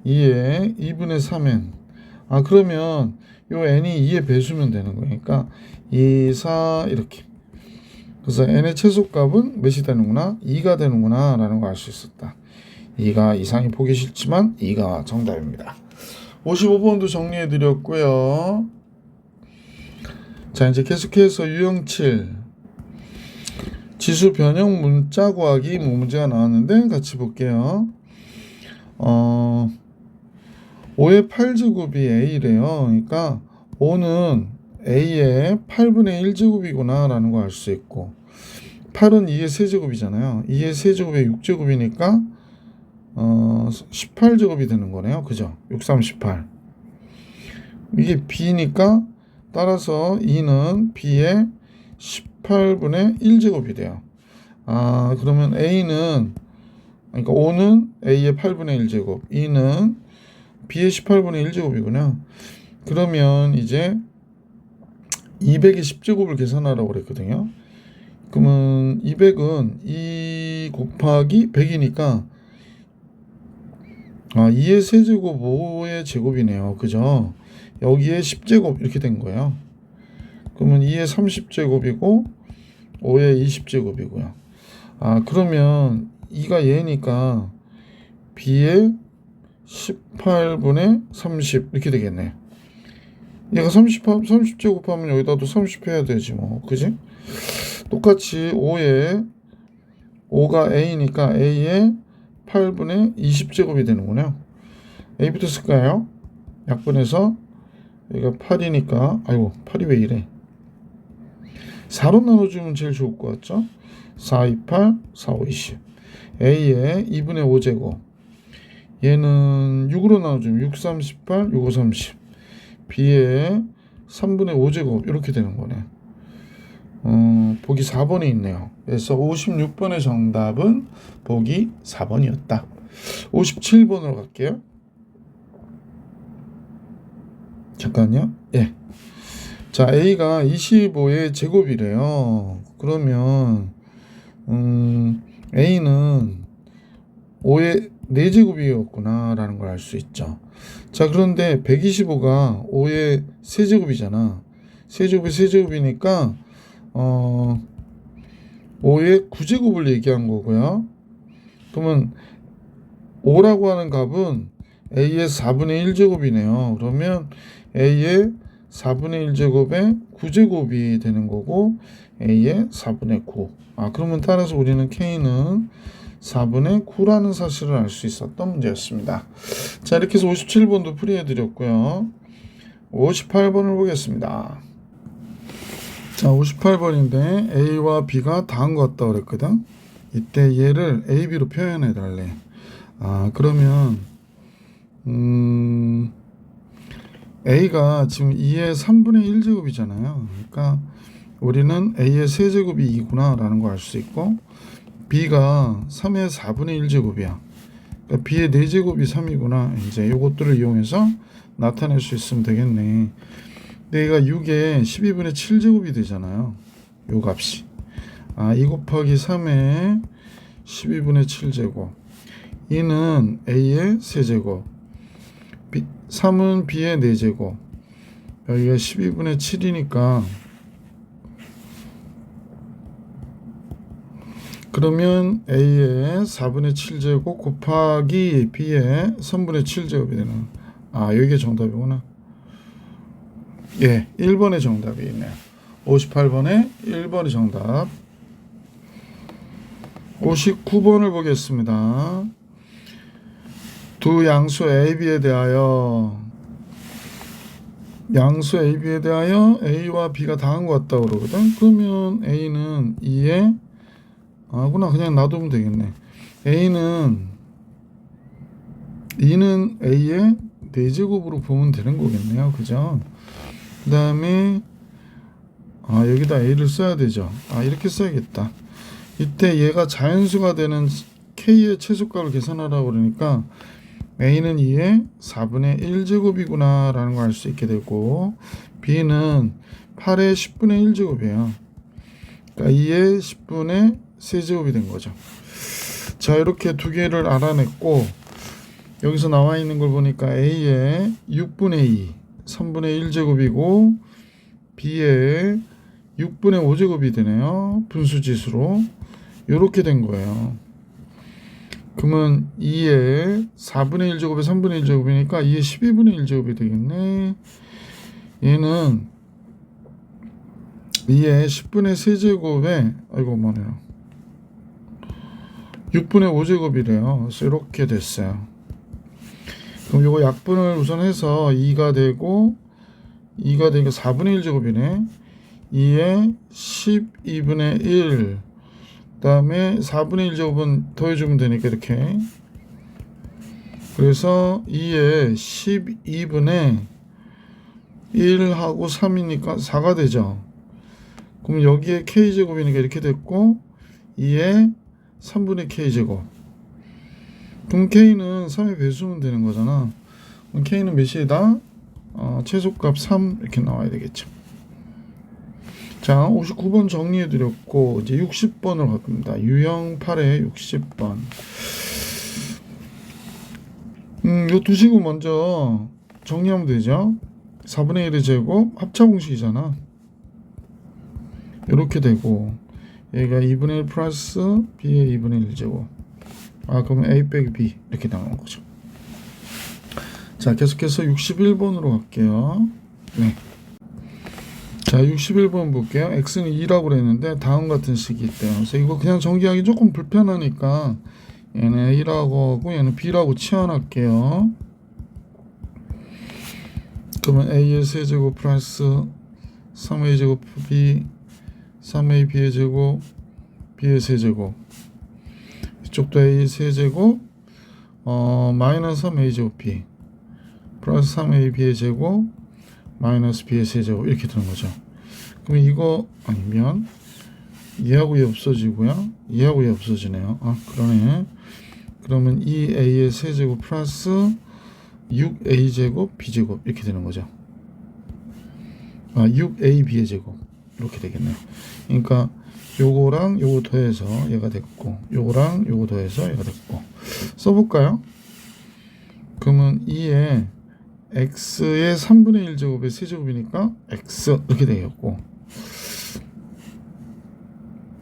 2의 2분의 3n 그러면 요 n이 2의 배수면 되는 거니까 2, 4 이렇게. 그래서 n의 최소값은 몇이 되는구나? 2가 되는구나 라는 걸 알 수 있었다. 2가 이상이 보기 싫지만 2가 정답입니다. 55번도 정리해 드렸고요. 자, 이제 계속해서 유형 7 지수 변형 문자 구하기 문제가 나왔는데 같이 볼게요. 5의 8제곱이 a래요. 그러니까 5는 a의 8분의 1제곱이구나 라는 걸 알 수 있고 8은 2의 세제곱이잖아요. 2의 세제곱에 6제곱이니까 18제곱이 되는 거네요. 그죠? 6, 3, 18 이게 b니까 따라서 2는 b의 18분의 1제곱이 돼요. 그러면 a는 그러니까 5는 a의 8분의 1제곱 2는 b의 18분의 1제곱이구나. 그러면 이제 200의 10제곱을 계산하라고 그랬거든요. 그러면 200은 2 곱하기 100이니까 2의 세제곱 5의 제곱이네요. 그죠? 여기에 10제곱 이렇게 된 거예요. 그러면 2의 30제곱이고 5의 20제곱이고요. 그러면 2가 얘니까 b의 18분의 30 이렇게 되겠네. 얘가 30제곱 하면 여기다도 30 해야 되지 뭐. 그지? 똑같이 5가 a니까 a의 8분의 20제곱이 되는군요. a부터 쓸까요? 약분해서 여기가 8이니까 아이고 8이 왜 이래 4로 나눠주면 제일 좋을 것 같죠? 4, 2, 8, 4, 5, 20 a의 2분의 5제곱 얘는 6으로 나눠주면 6, 3, 18, 6, 5, 30 b의 3분의 5제곱 이렇게 되는 거네. 보기 4번이 있네요. 그래서 56번의 정답은 보기 4번이었다. 57번으로 갈게요. 잠깐요. 예. 자, a가 25의 제곱이래요. 그러면 a는 5의 4제곱이었구나 라는 걸 알 수 있죠. 자, 그런데 125가 5의 세제곱이잖아. 세제곱이 세제곱이니까 5의 9제곱을 얘기한 거고요. 그러면 5라고 하는 값은 a의 4분의 1제곱이네요. 그러면 a의 4분의 1제곱의 9제곱이 되는 거고 A의 4분의 9. 그러면 따라서 우리는 K는 4분의 9라는 사실을 알 수 있었던 문제였습니다. 자, 이렇게 해서 57번도 풀이해 드렸고요. 58번을 보겠습니다. 자, 58번인데 A와 B가 다한 것 같다 그랬거든. 이때 얘를 A, B로 표현해 달래. 그러면 A가 지금 2의 3분의 1제곱이잖아요. 그러니까 우리는 A의 세제곱이 2구나 라는 걸 알 수 있고, B가 3의 4분의 1제곱이야. 그러니까 B의 4제곱이 3이구나. 이제 요것들을 이용해서 나타낼 수 있으면 되겠네. 근데 얘가 6의 12분의 7제곱이 되잖아요. 요 값이. 2 곱하기 3의 12분의 7제곱. 2는 A의 세제곱. 3은 B의 4제곱. 여기가 12분의 7이니까 그러면 A의 4분의 7제곱 곱하기 B의 3분의 7제곱이 되는. 여기가 정답이구나. 예, 1번의 정답이 있네요. 58번에 1번이 정답. 59번을 보겠습니다. 두 양수 AB에 대하여 A와 B가 다한 것 같다고 그러거든. 그러면 A는 2에 그냥 놔두면 되겠네. A는 2는 A의 4제곱으로 보면 되는 거겠네요. 그죠? 그 다음에 여기다 A를 써야 되죠. 이렇게 써야겠다. 이때 얘가 자연수가 되는 K의 최소값을 계산하라고 그러니까 A는 2의 4분의 1제곱이구나 라는 걸 알 수 있게 되고, B는 8의 10분의 1제곱이에요. 그러니까 2의 10분의 세제곱이 된 거죠. 자, 이렇게 두 개를 알아냈고, 여기서 나와 있는 걸 보니까 A의 6분의 2, 3분의 1제곱이고 B의 6분의 5제곱이 되네요. 분수지수로. 이렇게 된 거예요. 그러면 2의 4분의 1제곱에 3분의 1제곱이니까 2의 12분의 1제곱이 되겠네. 얘는 2의 10분의 세제곱에 6분의 5제곱이래요. 그래서 이렇게 됐어요. 그럼 요거 약분을 우선 해서 2가 되고 4분의 1제곱이네. 2에 12분의 1, 그 다음에 4분의 1제곱은 더해주면 되니까 이렇게. 그래서 2에 12분의 1하고 3이니까 4가 되죠. 그럼 여기에 K제곱이니까 이렇게 됐고 2에 3분의 K제곱. 그럼 K는 3의 배수면 되는 거잖아. 그럼 K는 몇이다? 최소값 3 이렇게 나와야 되겠죠. 자, 59번 정리해드렸고 이제 60번으로 갈 겁니다. 유형 8의 60번. 요 두 식을 먼저 정리하면 되죠. 4분의 1의 제곱 합차공식이잖아. 이렇게 되고 얘가 2분의 1 플러스 B의 2분의 1제곱. 그러면 A 빼기 B 이렇게 나오는 거죠. 자, 계속해서 61번으로 갈게요. 네. 자, 61번 볼게요. X는 2라고 그랬는데 다음 같은 식이 있대요. 그래서 이거 그냥 전개하기 조금 불편하니까 얘는 A라고 하고 얘는 B라고 치환할게요. 그러면 A의 세제곱 플러스 3A 제곱 B, 3A B의 제곱, B의 세제곱. 이쪽도 A 세제곱 마이너스 3A 제곱 B 플러스 3A B의 제곱 마이너스 B의 세제곱 이렇게 되는 거죠. 그럼 이거 아니면 얘하고 얘 없어지고요. 얘하고 얘 없어지네요. 그러네. 그러면 2A의 세제곱 플러스 6A 제곱 B제곱 이렇게 되는 거죠. 6A B의 제곱 이렇게 되겠네요. 그러니까 요거랑 요거 더해서 얘가 됐고 요거랑 요거 더해서 얘가 됐고 써볼까요? 그러면 2에 x의 3분의 1제곱의 세제곱이니까 x 이렇게 되겠고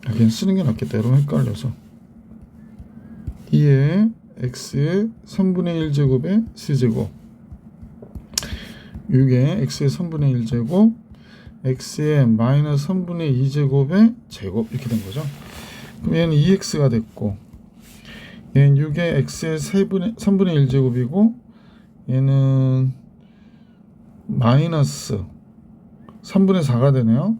그냥 쓰는 게 낫겠다. 여러분 헷갈려서 2에 x의 3분의 1제곱의 세제곱 6에 x의 3분의 1제곱 x의 마이너스 3분의 2제곱의 제곱 이렇게 된 거죠. 그럼 얘는 2x가 됐고 얘는 6에 x의 3분의 1제곱이고 얘는 마이너스 3분의 4가 되네요.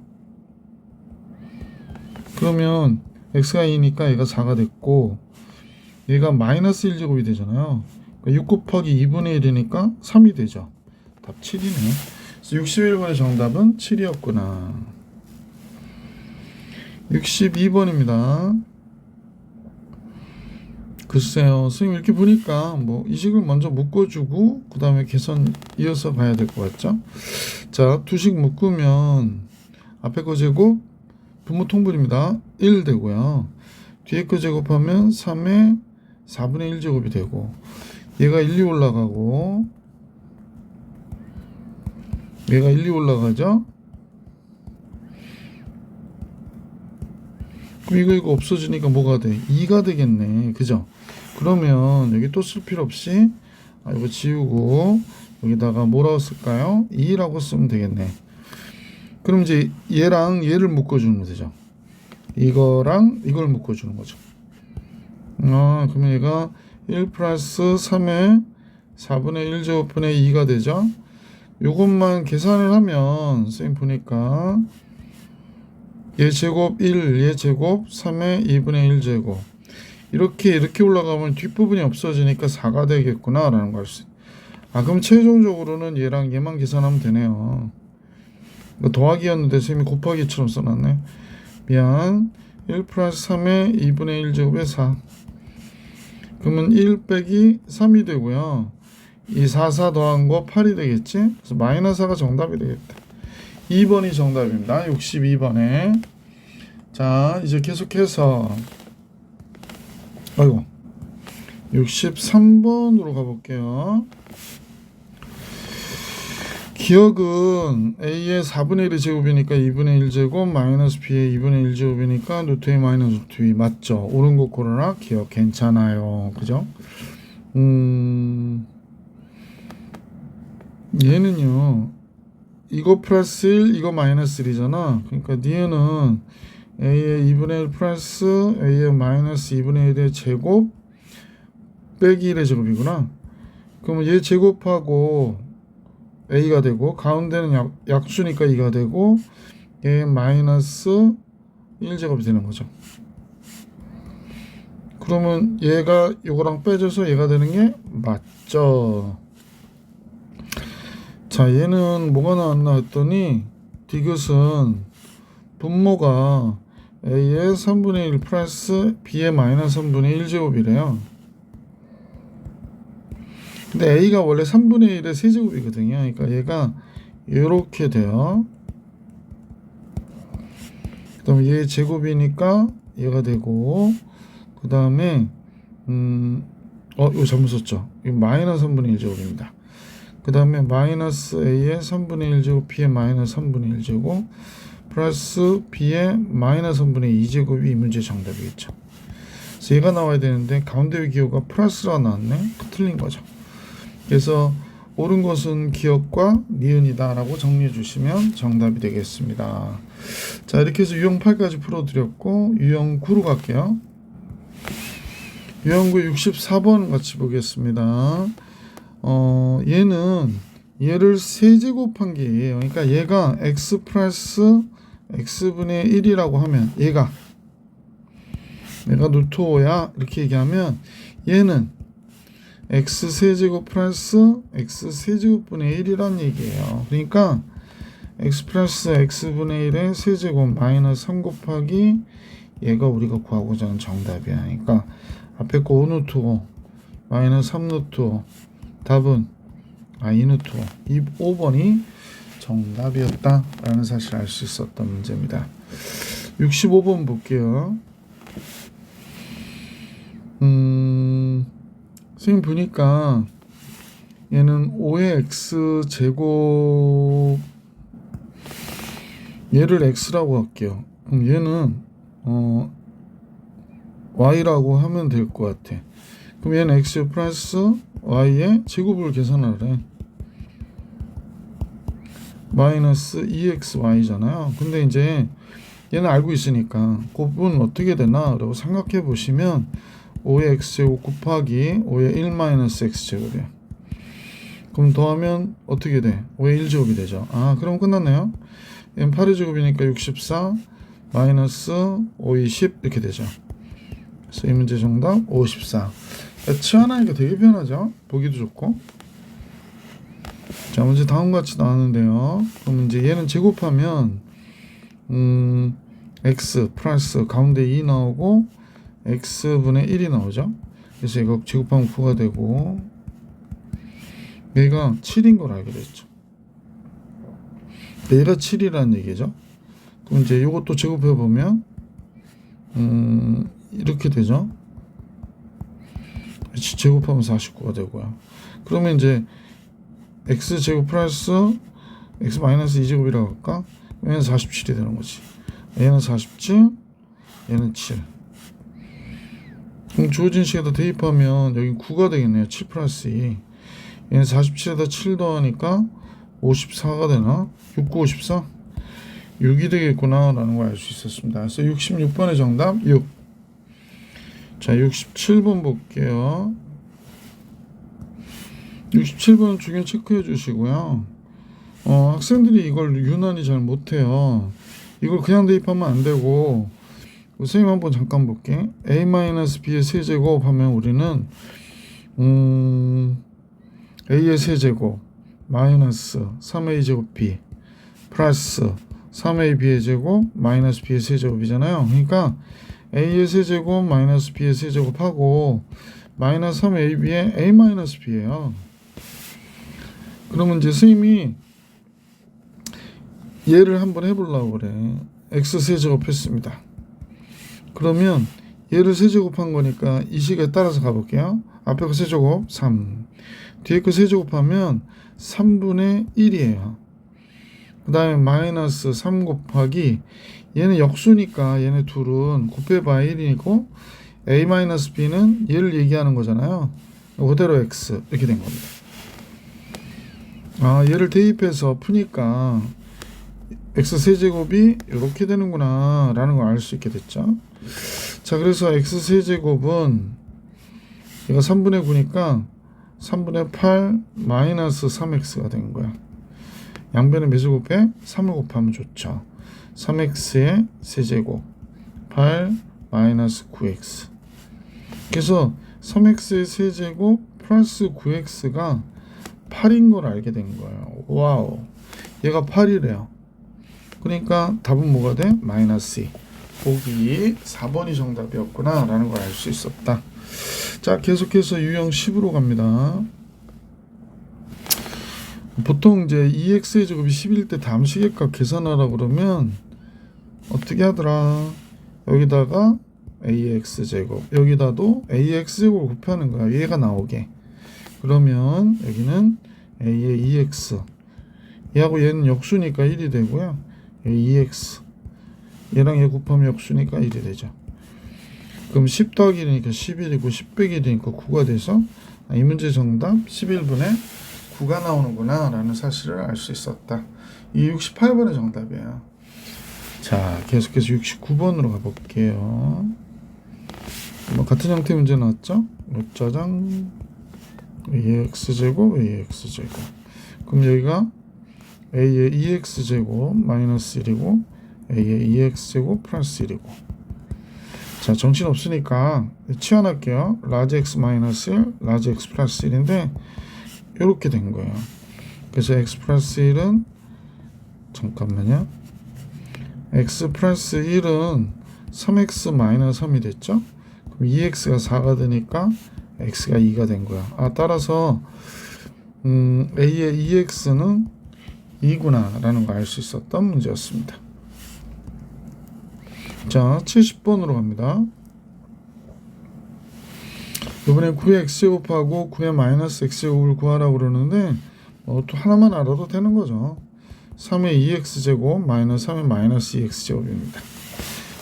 그러면 x가 2니까 얘가 4가 됐고 얘가 마이너스 1제곱이 되잖아요. 6 곱하기 2분의 1이니까 3이 되죠. 답 7이네. 그래서 61번의 정답은 7이었구나. 62번입니다. 글쎄요, 선생님 이렇게 보니까 뭐 이 식을 먼저 묶어주고 그 다음에 계산 이어서 봐야 될 것 같죠? 자, 두 식 묶으면 앞에 거 제곱 분모 통분입니다. 1 되고요. 뒤에 거 제곱하면 3의 4분의 1제곱이 되고 얘가 1, 2 올라가고 얘가 1, 2 올라가죠? 그럼 이거 없어지니까 뭐가 돼? 2가 되겠네. 그죠? 그러면 여기 또 쓸 필요 없이 이거 지우고 여기다가 뭐라고 쓸까요? 2라고 쓰면 되겠네. 그럼 이제 얘랑 얘를 묶어주는 거 되죠. 이거랑 이걸 묶어주는 거죠. 그러면 얘가 1 플러스 3의 4분의 1제곱분의 2가 되죠. 요것만 계산을 하면 선생님 보니까 얘 제곱 1, 얘 제곱 3의 2분의 1제곱 이렇게 올라가면 뒷부분이 없어지니까 4가 되겠구나 라는 걸 알 수 있어요. 그럼 최종적으로는 얘랑 얘만 계산하면 되네요. 이거 더하기였는데 선생님이 곱하기처럼 써놨네. 미안. 1 플러스 3의 2분의 1제곱에 4 그러면 1 빼기 3이 되고요. 이 4 더한 거 8이 되겠지? 그래서 마이너스 4가 정답이 되겠다. 2번이 정답입니다. 62번에. 자, 이제 계속해서 63번으로 가볼게요. 기억은 A의 4분의 1의 제곱이니까 2분의 1제곱 마이너스 B의 2분의 1제곱이니까 루트 A 마이너스 루트 B 맞죠? 옳은 거 고르라. 기억 괜찮아요. 그죠? 얘는요 이거 플러스 1 이거 마이너스 1이잖아. 그러니까 니은은 A의 2분의 1 플러스 A의 마이너스 2분의 1의 제곱 빼기 1의 제곱이구나. 그러면 얘 제곱하고 A가 되고 가운데는 약수니까 2가 되고 얘 마이너스 1제곱이 되는 거죠. 그러면 얘가 요거랑 빼줘서 얘가 되는 게 맞죠. 자, 얘는 뭐가 나왔나 했더니 디귿은 분모가 A의 3분의 1 플러스 B의 마이너스 3분의 1제곱이래요. 근데 A가 원래 3분의 1의 세제곱이거든요. 그러니까 얘가 이렇게 돼요. 그 다음에 얘 제곱이니까 얘가 되고 그 다음에 이거 잘못 썼죠. 이거 마이너스 3분의 1제곱입니다. 그 다음에 마이너스 A의 3분의 1제곱 B의 마이너스 3분의 1제곱 플러스 B의 마이너스 3분의 2제곱이 이 문제의 정답이겠죠. 그래서 얘가 나와야 되는데 가운데 기호가 플러스가 나왔네. 틀린 거죠. 그래서 옳은 것은 기억과 니은이다 라고 정리해 주시면 정답이 되겠습니다. 자, 이렇게 해서 유형 8까지 풀어드렸고 유형 9로 갈게요. 유형 9 64번 같이 보겠습니다. 얘는 얘를 세제곱한 게 얘예요. 그러니까 얘가 x 플러스 x분의 1이라고 하면 얘가 루트 5야 이렇게 얘기하면 얘는 x 세제곱 플러스 x 세제곱분의 1이란 얘기예요. 그러니까 x 플러스 x분의 1의 세제곱 마이너스 3 곱하기 얘가 우리가 구하고자 하는 정답이야. 그러니까 앞에 거 5 루트 5 마이너스 3 루트 5 답은 2 루트 5 5번이 정답이었다라는 사실을 알 수 있었던 문제입니다. 65번 볼게요. 선생님 보니까 얘는 5의 x 제곱 얘를 x라고 할게요. 그럼 얘는 y라고 하면 될 것 같아. 그럼 얘는 x 플러스 y의 제곱을 계산하래. 마이너스 2xy잖아요. 근데 이제 얘는 알고 있으니까 그 부분 어떻게 되나 라고 생각해 보시면 5의 x제곱 곱하기 5의 1 마이너스 x제곱이에요. 그럼 더하면 어떻게 돼? 5의 1제곱이 되죠. 아, 그럼 끝났네요. 얘는 8의 제곱이니까 64 마이너스 5의 10 이렇게 되죠. 그래서 이 문제 정답 54. 치환하니까 되게 편하죠. 보기도 좋고. 자, 문제 다음과 같이 나왔는데요. 그럼 이제 얘는 제곱하면 x 플러스 가운데 2 나오고 x분의 1이 나오죠. 그래서 이거 제곱하면 9가 되고 얘가 7인 걸 알게 됐죠. 얘가 7이라는 얘기죠. 그럼 이제 이것도 제곱해 보면 이렇게 되죠. 제곱하면 49가 되고요. 그러면 이제 x제곱 플러스 x 마이너스 2제곱이라고 할까? 얘는 47이 되는 거지. 얘는 47, 얘는 7. 그럼 주어진 식에다 대입하면 여기 9가 되겠네요. 7 플러스 2. 얘는 47에다 7 더하니까 54가 되나? 6, 9, 54? 6이 되겠구나 라는 걸 알 수 있었습니다. 그래서 66번의 정답 6. 자, 67번 볼게요. 67번 중요 체크해 주시고요. 학생들이 이걸 유난히 잘 못해요. 이걸 그냥 대입하면 안 되고 선생님 한번 잠깐 볼게. a-b의 세제곱 하면 우리는 a의 세제곱 마이너스 3a 제곱 b 플러스 3ab의 제곱 마이너스 b의 세제곱이잖아요. 그러니까 a의 세제곱 마이너스 b의 세제곱하고 마이너스 3ab의 a 마이너스 b예요. 그러면 이제 선생님이 얘를 한번 해보려고 그래. x 세제곱 했습니다. 그러면 얘를 세제곱한 거니까 이 식에 따라서 가볼게요. 앞에 거 세제곱 3, 뒤에 거 세제곱하면 3분의 1이에요. 그 다음에 마이너스 3 곱하기 얘는 역수니까 얘네 둘은 곱해봐야 1이고 a 마이너스 b는 얘를 얘기하는 거잖아요. 그대로 x 이렇게 된 겁니다. 아, 얘를 대입해서 푸니까 x 세제곱이 이렇게 되는구나 라는 걸 알 수 있게 됐죠. 자, 그래서 x 세제곱은 얘가 3분의 9니까 3분의 8 마이너스 3x가 된 거야. 양변에 몇을 곱해? 3을 곱하면 좋죠. 3x의 세제곱 8 마이너스 9x. 그래서 3x의 세제곱 플러스 9x가 8인 걸 알게 된 거예요. 와우, 얘가 8이래요. 그러니까 답은 뭐가 돼? 마이너스 2. 보기 4번이 정답이었구나 라는 걸 알 수 있었다. 자, 계속해서 유형 10으로 갑니다. 보통 이제 2x의 제곱이 10일 때 다음 식의 값 계산하라 그러면 어떻게 하더라? 여기다가 ax 제곱, 여기다도 ax 제곱을 곱하는 거야. 얘가 나오게. 그러면 여기는 a의 2x, 얘하고 얘는 역수니까 1이 되고요. 2x, 얘랑 얘 곱하면 역수니까 1이 되죠. 그럼 10 더하기 1이니까 11이고 10 빼기 1이니까 9가 돼서 이 문제 정답 11분의 9가 나오는구나 라는 사실을 알 수 있었다. 이 68번의 정답이에요. 자, 계속해서 69번으로 가볼게요. 같은 형태 문제 나왔죠? 짜장 ax제곱 ax제곱. 그럼 여기가 a의 2x제곱 마이너스 1이고 a의 2x제곱 플러스 1이고. 자, 정신 없으니까 치환할게요. 라지 x 마이너스 1, 라지 x 플러스 1인데 이렇게 된 거예요. 그래서 x 플러스 1은 잠깐만요. x 플러스 1은 3x 마이너스 3이 됐죠? 그럼 2x가 4가 되니까 x가 2가 된 거야. 아, 따라서 a의 2x는 2구나 라는 거 알 수 있었던 문제였습니다. 자, 70번으로 갑니다. 이번에 9의 x제곱하고 9의 마이너스 x제곱을 구하라고 그러는데 또 하나만 알아도 되는 거죠. 3의 2x제곱 마이너스 3의 마이너스 2x제곱입니다.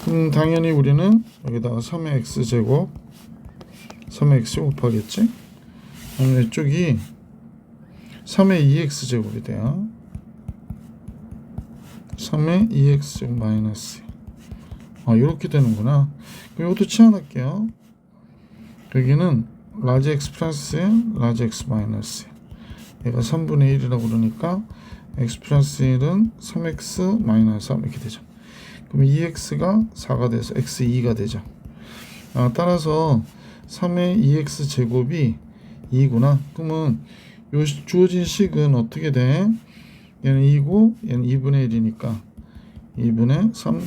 그럼 당연히 우리는 여기다가 3의 x제곱 3의 x제곱 곱하겠지? 그럼 이쪽이 3의 2x제곱이 돼요. 3의 2x제곱 마이너스 이렇게 되는구나. 그럼 이것도 치환할게요. 여기는 라지 x 플러스 라지 x 마이너스 얘가 3분의 1이라고 그러니까 x 플러스 1은 3x 마이너스 3 이렇게 되죠. 그럼 2x가 4가 돼서 x2가 되죠. 따라서 3의 2x 제곱이 2구나. 그러면 요 주어진 식은 어떻게 돼? 얘는 2고 얘는 2분의 1이니까 2분의 3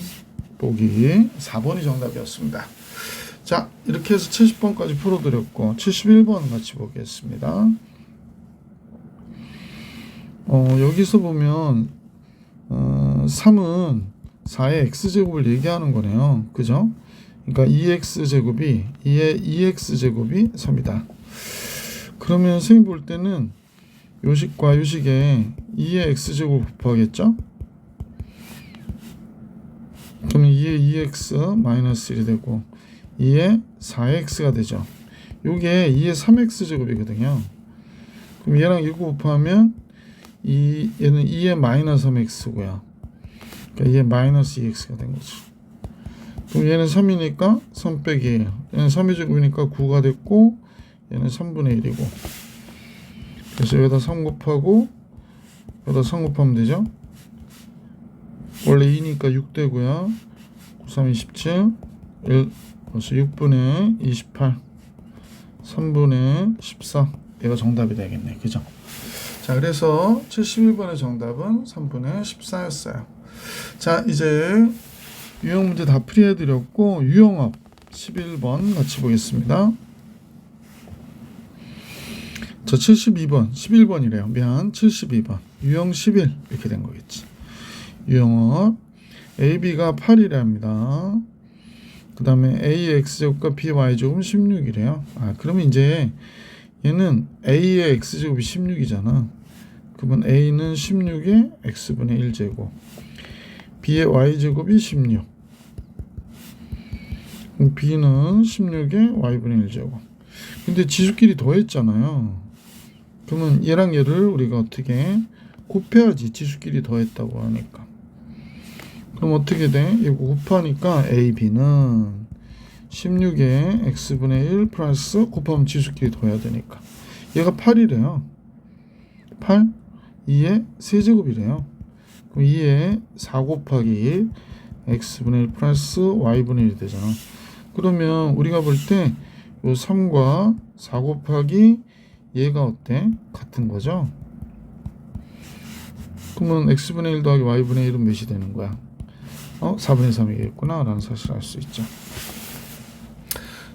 보기 4번이 정답이었습니다. 자, 이렇게 해서 70번까지 풀어드렸고 71번 같이 보겠습니다. 여기서 보면 3은 4의 x제곱을 얘기하는 거네요. 그죠? 그러니까 2x제곱이 2x제곱이 3이다. 그러면 선생님 볼 때는 요식과 요식에 2의 x제곱 곱하겠죠? 그러면 2의 2x 마이너스 1이 되고 2의 4x가 되죠. 요게 2의 3x제곱이거든요. 그럼 얘랑 이거 곱하면 얘는 2의 마이너스 3x고요. 그러니까 2의 마이너스 2x가 된 거죠. 그럼 얘는 3이니까 3 빼기 1. 얘는 3의 제곱이니까 9가 됐고 얘는 3분의 1이고. 그래서 여기다 3 곱하고 여기다 3 곱하면 되죠. 원래 2니까 6 되고요. 9, 3, 27 1 그래서 6분의 28 3분의 14 얘가 정답이 되겠네. 그죠? 자, 그래서 71번의 정답은 3분의 14였어요. 자, 이제 유형 문제 다 풀이해드렸고 유형업 11번 같이 보겠습니다. 자, 72번 11번이래요. 미안, 72번 유형 11 이렇게 된 거겠지. 유형업 AB가 8이래 합니다. 그 다음에 A의 X제곱과 B의 Y제곱은 16이래요. 그러면 이제 얘는 A의 X제곱이 16이잖아. 그러면 A는 16의 X분의 1제곱 B의 Y제곱이 16 그럼 B는 16의 Y분의 1제곱. 근데 지수끼리 더했잖아요. 그러면 얘랑 얘를 우리가 어떻게 곱해야지. 지수끼리 더했다고 하니까. 그럼 어떻게 돼? 이거 곱하니까 AB는 16의 X분의 1 플러스 곱하면 지수끼리 더해야 되니까 얘가 8이래요. 8 2의 세제곱이래요. 그럼 2의 4 곱하기 X분의 1 플러스 Y분의 1이 되잖아. 그러면 우리가 볼 때 요 3과 4 곱하기 얘가 어때? 같은 거죠. 그러면 X분의 1 더하기 Y분의 1은 몇이 되는 거야? 4분의 3이겠구나 라는 사실을 알 수 있죠.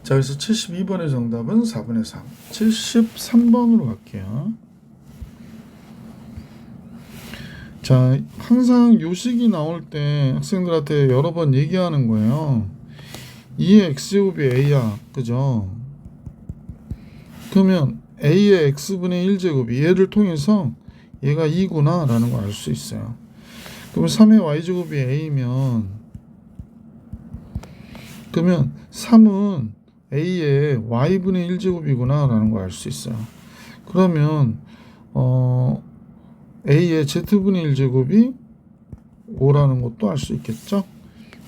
자, 그래서 72번의 정답은 4분의 3. 73번으로 갈게요. 자, 항상 요식이 나올 때 학생들한테 여러 번 얘기하는 거예요. 2의 x제곱이 a야. 그죠? 그러면 a의 x분의 1제곱이 얘를 통해서 얘가 2구나 라는 걸 알 수 있어요. 그러면 3의 y제곱이 a면 그러면 3은 a의 y분의 1제곱이구나 라는 걸 알 수 있어요. 그러면 a의 z분의 1제곱이 5라는 것도 알 수 있겠죠.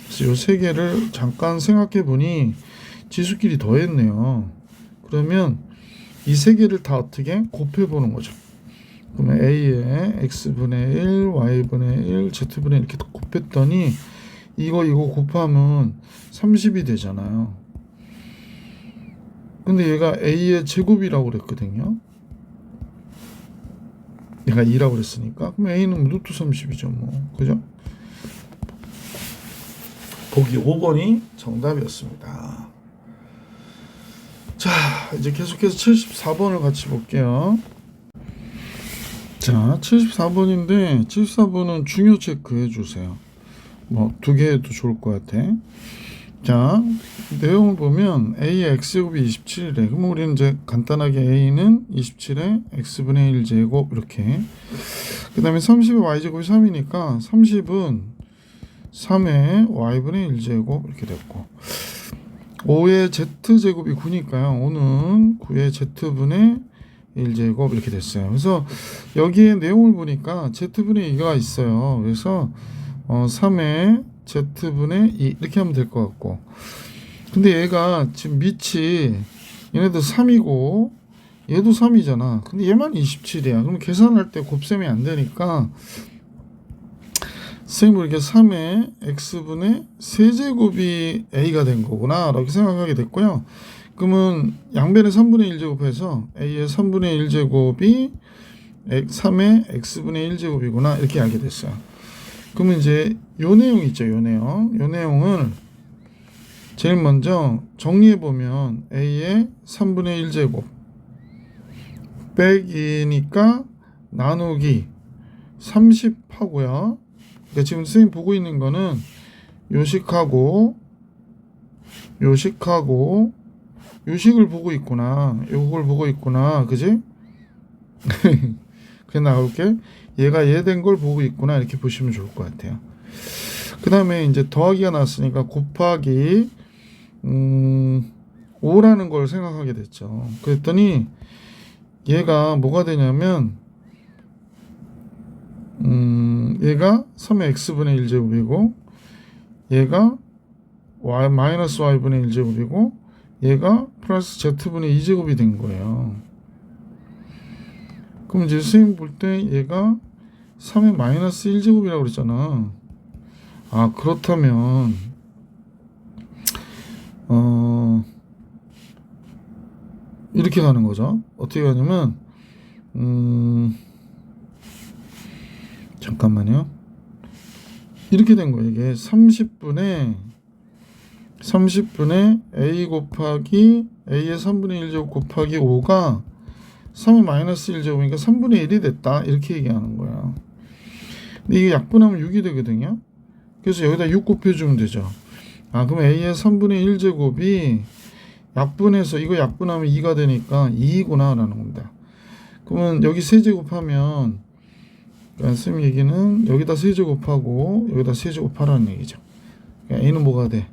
그래서 이 세 개를 잠깐 생각해 보니 지수끼리 더했네요. 그러면 이 세 개를 다 어떻게 곱해 보는 거죠. 그러면 a의 x분의 1, y분의 1, z분의 1 이렇게 곱했더니 이거 곱하면 30이 되잖아요. 근데 얘가 a의 제곱이라고 그랬거든요. 얘가 2라고 그랬으니까 그럼 a는 루트 30이죠 뭐. 그죠? 보기 5번이 정답이었습니다. 자, 이제 계속해서 74번을 같이 볼게요. 자, 74번인데 74번은 중요 체크해 주세요. 뭐 두 개 해도 좋을 것 같아. 자, 내용을 보면 a의 x제곱이 27이래. 그럼 우리는 이제 간단하게 a는 27의 x분의 1제곱 이렇게. 그 다음에 30의 y제곱이 3이니까 30은 3의 y분의 1제곱 이렇게 됐고 5의 z제곱이 9니까요. 5는 9의 z분의 1제곱 이렇게 됐어요. 그래서 여기에 내용을 보니까 z분의 2가 있어요. 그래서 3의 z분의 2 이렇게 하면 될 것 같고, 근데 얘가 지금 밑이 얘네도 3이고 얘도 3이잖아. 근데 얘만 27이야. 그럼 계산할 때 곱셈이 안 되니까 선생님 이렇게 3의 x분의 세제곱이 a가 된 거구나 라고 생각하게 됐고요. 그러면 양변에 3분의 1제곱해서 a의 3분의 1제곱이 3의 x분의 1제곱이구나 이렇게 알게 됐어요. 그러면 이제 요 내용 있죠. 요 내용을 제일 먼저 정리해보면 a의 3분의 1제곱 빼기니까 나누기 30 하고요. 그러니까 지금 선생님 보고 있는 거는 요식을 보고 있구나. 요걸 보고 있구나. 그지? 그래 나올게. 얘가 얘 된 걸 보고 있구나. 이렇게 보시면 좋을 것 같아요. 그 다음에 이제 더하기가 나왔으니까 곱하기 5라는 걸 생각하게 됐죠. 그랬더니 얘가 뭐가 되냐면 얘가 3의 x분의 1제곱이고 얘가 마이너스 y분의 1제곱이고 얘가 플러스 z분의 2제곱이 된 거예요. 그럼 이제 선생님 볼 때 얘가 3의 마이너스 1제곱이라고 그랬잖아. 아 그렇다면 이렇게 가는 거죠. 어떻게 가냐면 잠깐만요. 이렇게 된 거예요. 이게 30분의 a 곱하기 a의 3분의 1제곱 곱하기 5가 3의 마이너스 1제곱이니까 3분의 1이 됐다. 이렇게 얘기하는 거야. 근데 이게 약분하면 6이 되거든요. 그래서 여기다 6 곱해주면 되죠. 아 그럼 a의 3분의 1제곱이 약분해서 이거 약분하면 2가 되니까 2구나 라는 겁니다. 그러면 여기 세제곱하면 선생님 얘기는 여기다 세제곱하고 여기다 세제곱하라는 얘기죠. 그러니까 a는 뭐가 돼?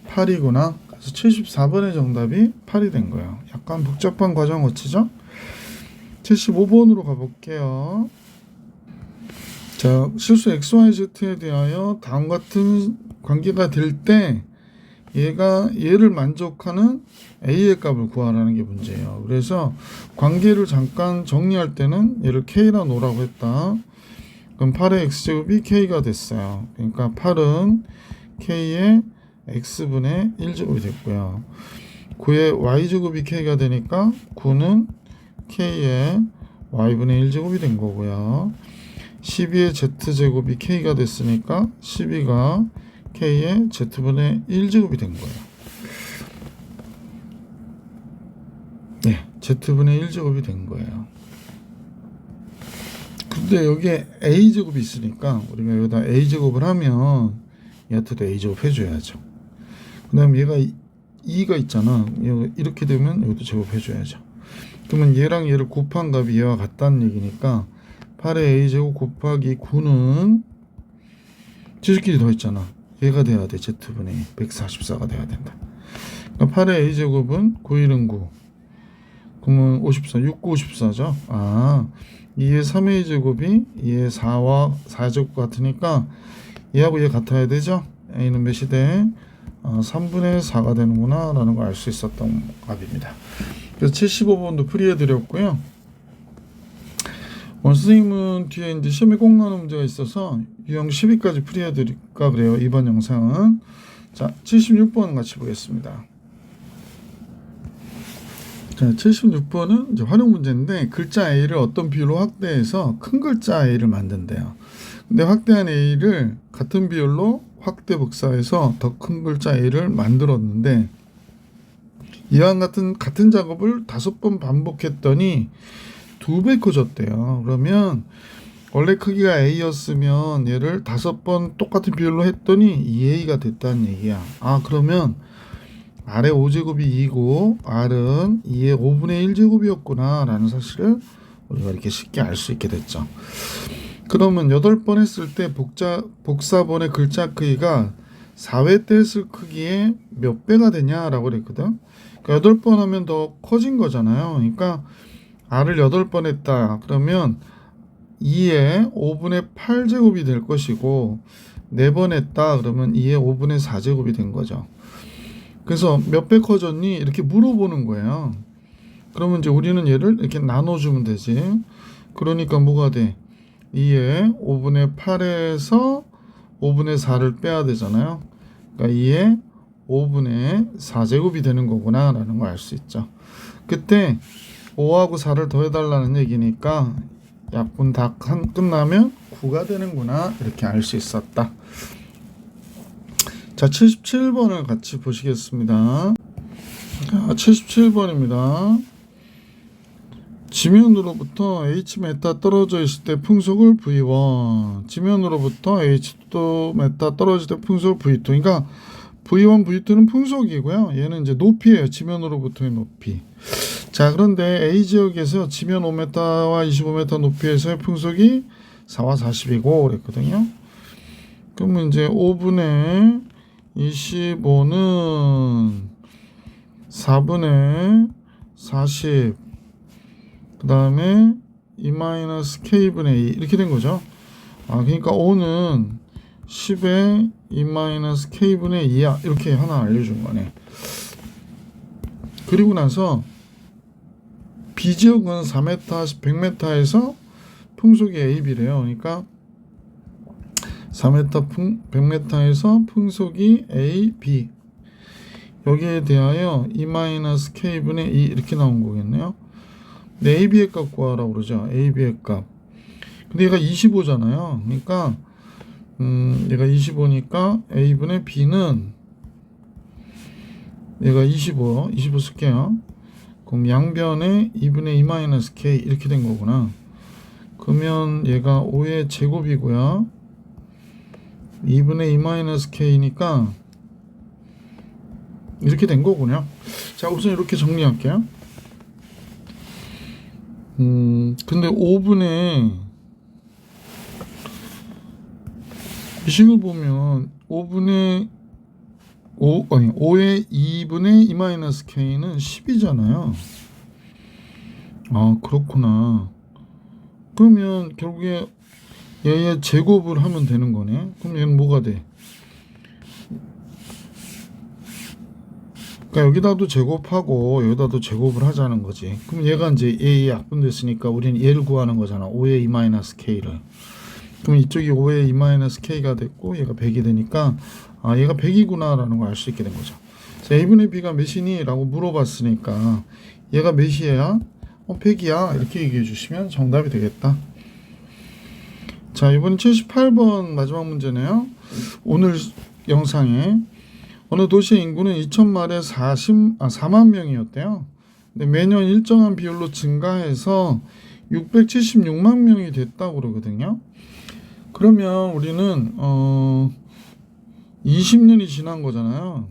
8이구나. 그래서 74번의 정답이 8이 된 거예요. 약간 복잡한 과정 거치죠? 75번으로 가볼게요. 자, 실수 XYZ에 대하여 다음 같은 관계가 될 때 얘를 만족하는 A의 값을 구하라는 게 문제예요. 그래서 관계를 잠깐 정리할 때는 얘를 K라 놓으라고 했다. 그럼 8의 X제곱이 K가 됐어요. 그러니까 8은 K의 X분의 1제곱이 됐고요. 9의 Y제곱이 K가 되니까 9는 K의 Y분의 1제곱이 된 거고요. 12의 Z제곱이 K가 됐으니까 12가 K의 Z분의 1제곱이 된 거예요. 네, Z분의 1제곱이 된 거예요. 근데 여기에 A제곱이 있으니까 우리가 여기다 A제곱을 하면 얘한테도 A제곱 해줘야죠. 그 다음에 얘가 2가 있잖아. 이렇게 되면 여기도 제곱해줘야죠. 그러면 얘랑 얘를 곱한 값이 얘와 같다는 얘기니까 8의 A제곱 곱하기 9는 지들끼리 더했잖아. 얘가 돼야 돼. Z분의 144가 돼야 된다. 그러니까 8의 A제곱은 9, 1은 9. 그러면 54, 6, 9, 54죠. 아, 2의 3의 A제곱이 2의 4와 4제곱 같으니까 얘하고 얘 같아야 되죠. A는 몇이 돼? 3분의 4가 되는구나 라는 걸 알 수 있었던 값입니다. 그래서 75번도 풀이해드렸고요. 선생님은 뒤에 이제 시험에 꼭 나오는 문제가 있어서 유형 12까지 풀이해드릴까 그래요. 이번 영상은. 자, 76번 같이 보겠습니다. 자, 76번은 이제 활용 문제인데 글자 A를 어떤 비율로 확대해서 큰 글자 A를 만든대요. 근데 확대한 A를 같은 비율로 확대 복사해서 더 큰 글자 A를 만들었는데 이와 같은 작업을 5번 반복했더니 2배 커졌대요. 그러면 원래 크기가 A였으면 얘를 5번 똑같은 비율로 했더니 2A가 됐다는 얘기야. 아 그러면 R의 5제곱이 2고 R은 2의 5분의 1제곱이었구나 라는 사실을 우리가 이렇게 쉽게 알 수 있게 됐죠. 그러면 8번 했을 때 복사본의 글자 크기가 4회 때 했을 크기의 몇 배가 되냐라고 그랬거든. 그러니까 8번 하면 더 커진 거잖아요. 그러니까 R을 8번 했다. 그러면 2의 5분의 8제곱이 될 것이고 4번 했다 그러면 2의 5분의 4제곱이 된 거죠. 그래서 몇 배 커졌니? 이렇게 물어보는 거예요. 그러면 이제 우리는 얘를 이렇게 나눠주면 되지. 그러니까 뭐가 돼? 2의 5분의 8에서 5분의 4를 빼야 되잖아요. 그러니까 2의 5분의 4제곱이 되는 거구나 라는 걸 알 수 있죠. 그때 5하고 4를 더해달라는 얘기니까 약분 다 끝나면 9가 되는구나 이렇게 알 수 있었다. 자, 77번을 같이 보시겠습니다. 자, 77번입니다. 지면으로부터 H메타 떨어져 있을 때 풍속을 V1, 지면으로부터 H2메타 떨어질 때 풍속을 V2. 그러니까 V1, V2는 풍속이고요. 얘는 이제 높이예요. 지면으로부터의 높이. 자, 그런데 A 지역에서 지면 5m와 25m 높이에서의 풍속이 4와 40이고 그랬거든요. 그러면 이제 5분의 25는 4분의 40, 그 다음에 2-k분의 2 이렇게 된 거죠. 그러니까 5는 10의 2-k분의 2야 이렇게 하나 알려준 거네. 그리고 나서 B지역은 4m, 100m에서 풍속이 AB래요. 그러니까 4m, 100m에서 풍속이 AB, 여기에 대하여 2-k분의 2 이렇게 나온 거겠네요. 근데 AB의 값 구하라고 그러죠. AB의 값. 근데 얘가 25잖아요. 그러니까 얘가 25니까 A분의 B는 얘가 25 쓸게요. 그럼 양변에 2분의 2-k 이렇게 된 거구나. 그러면 얘가 5의 제곱이고요. 2분의 2-k니까 이렇게 된 거군요. 자, 우선 이렇게 정리할게요. 근데 5분의 이 식을 보면 5의 2분의 2-k는 10이잖아요. 그렇구나. 그러면 결국에 얘의 제곱을 하면 되는 거네. 그럼 얘는 뭐가 돼? 그러니까 여기다도 제곱하고 여기다도 제곱을 하자는 거지. 그럼 얘가 이제 얘 약분됐으니까 우리는 얘를 구하는 거잖아. 5의 2-k를. 그럼 이쪽이 5의 2-k가 됐고 얘가 100이 되니까 얘가 100이구나 라는 걸 알 수 있게 된 거죠. 자, A분의 B가 몇이니? 라고 물어봤으니까 얘가 몇이야? 100이야 이렇게 얘기해 주시면 정답이 되겠다. 자, 이번 78번 마지막 문제네요. 오늘 영상에 어느 도시의 인구는 2000말에 4만 명이었대요. 근데 매년 일정한 비율로 증가해서 676만 명이 됐다고 그러거든요. 그러면 우리는 20년이 지난 거잖아요.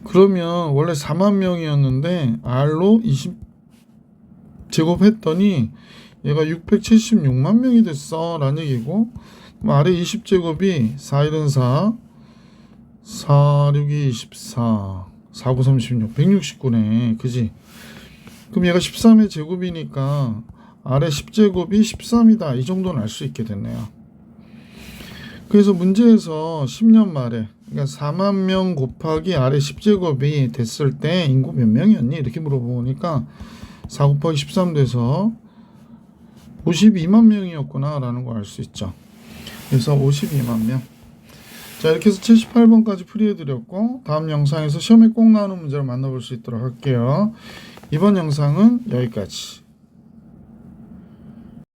그러면 원래 4만 명이었는데 R로 20 제곱했더니 얘가 676만 명이 됐어 라는 얘기고, 아래 20제곱이 4, 1은 4, 4, 6이 24, 4, 9, 36, 169네. 그지? 그럼 얘가 13의 제곱이니까 아래 10제곱이 13이다. 이 정도는 알 수 있게 됐네요. 그래서 문제에서 10년 말에, 그러니까 4만 명 곱하기 아래 10제곱이 됐을 때 인구 몇 명이었니? 이렇게 물어보니까 4 곱하기 13 돼서 52만 명이었구나 라는 걸 알 수 있죠. 그래서 52만 명. 자, 이렇게 해서 78번까지 풀이해드렸고, 다음 영상에서 시험에 꼭 나오는 문제를 만나볼 수 있도록 할게요. 이번 영상은 여기까지.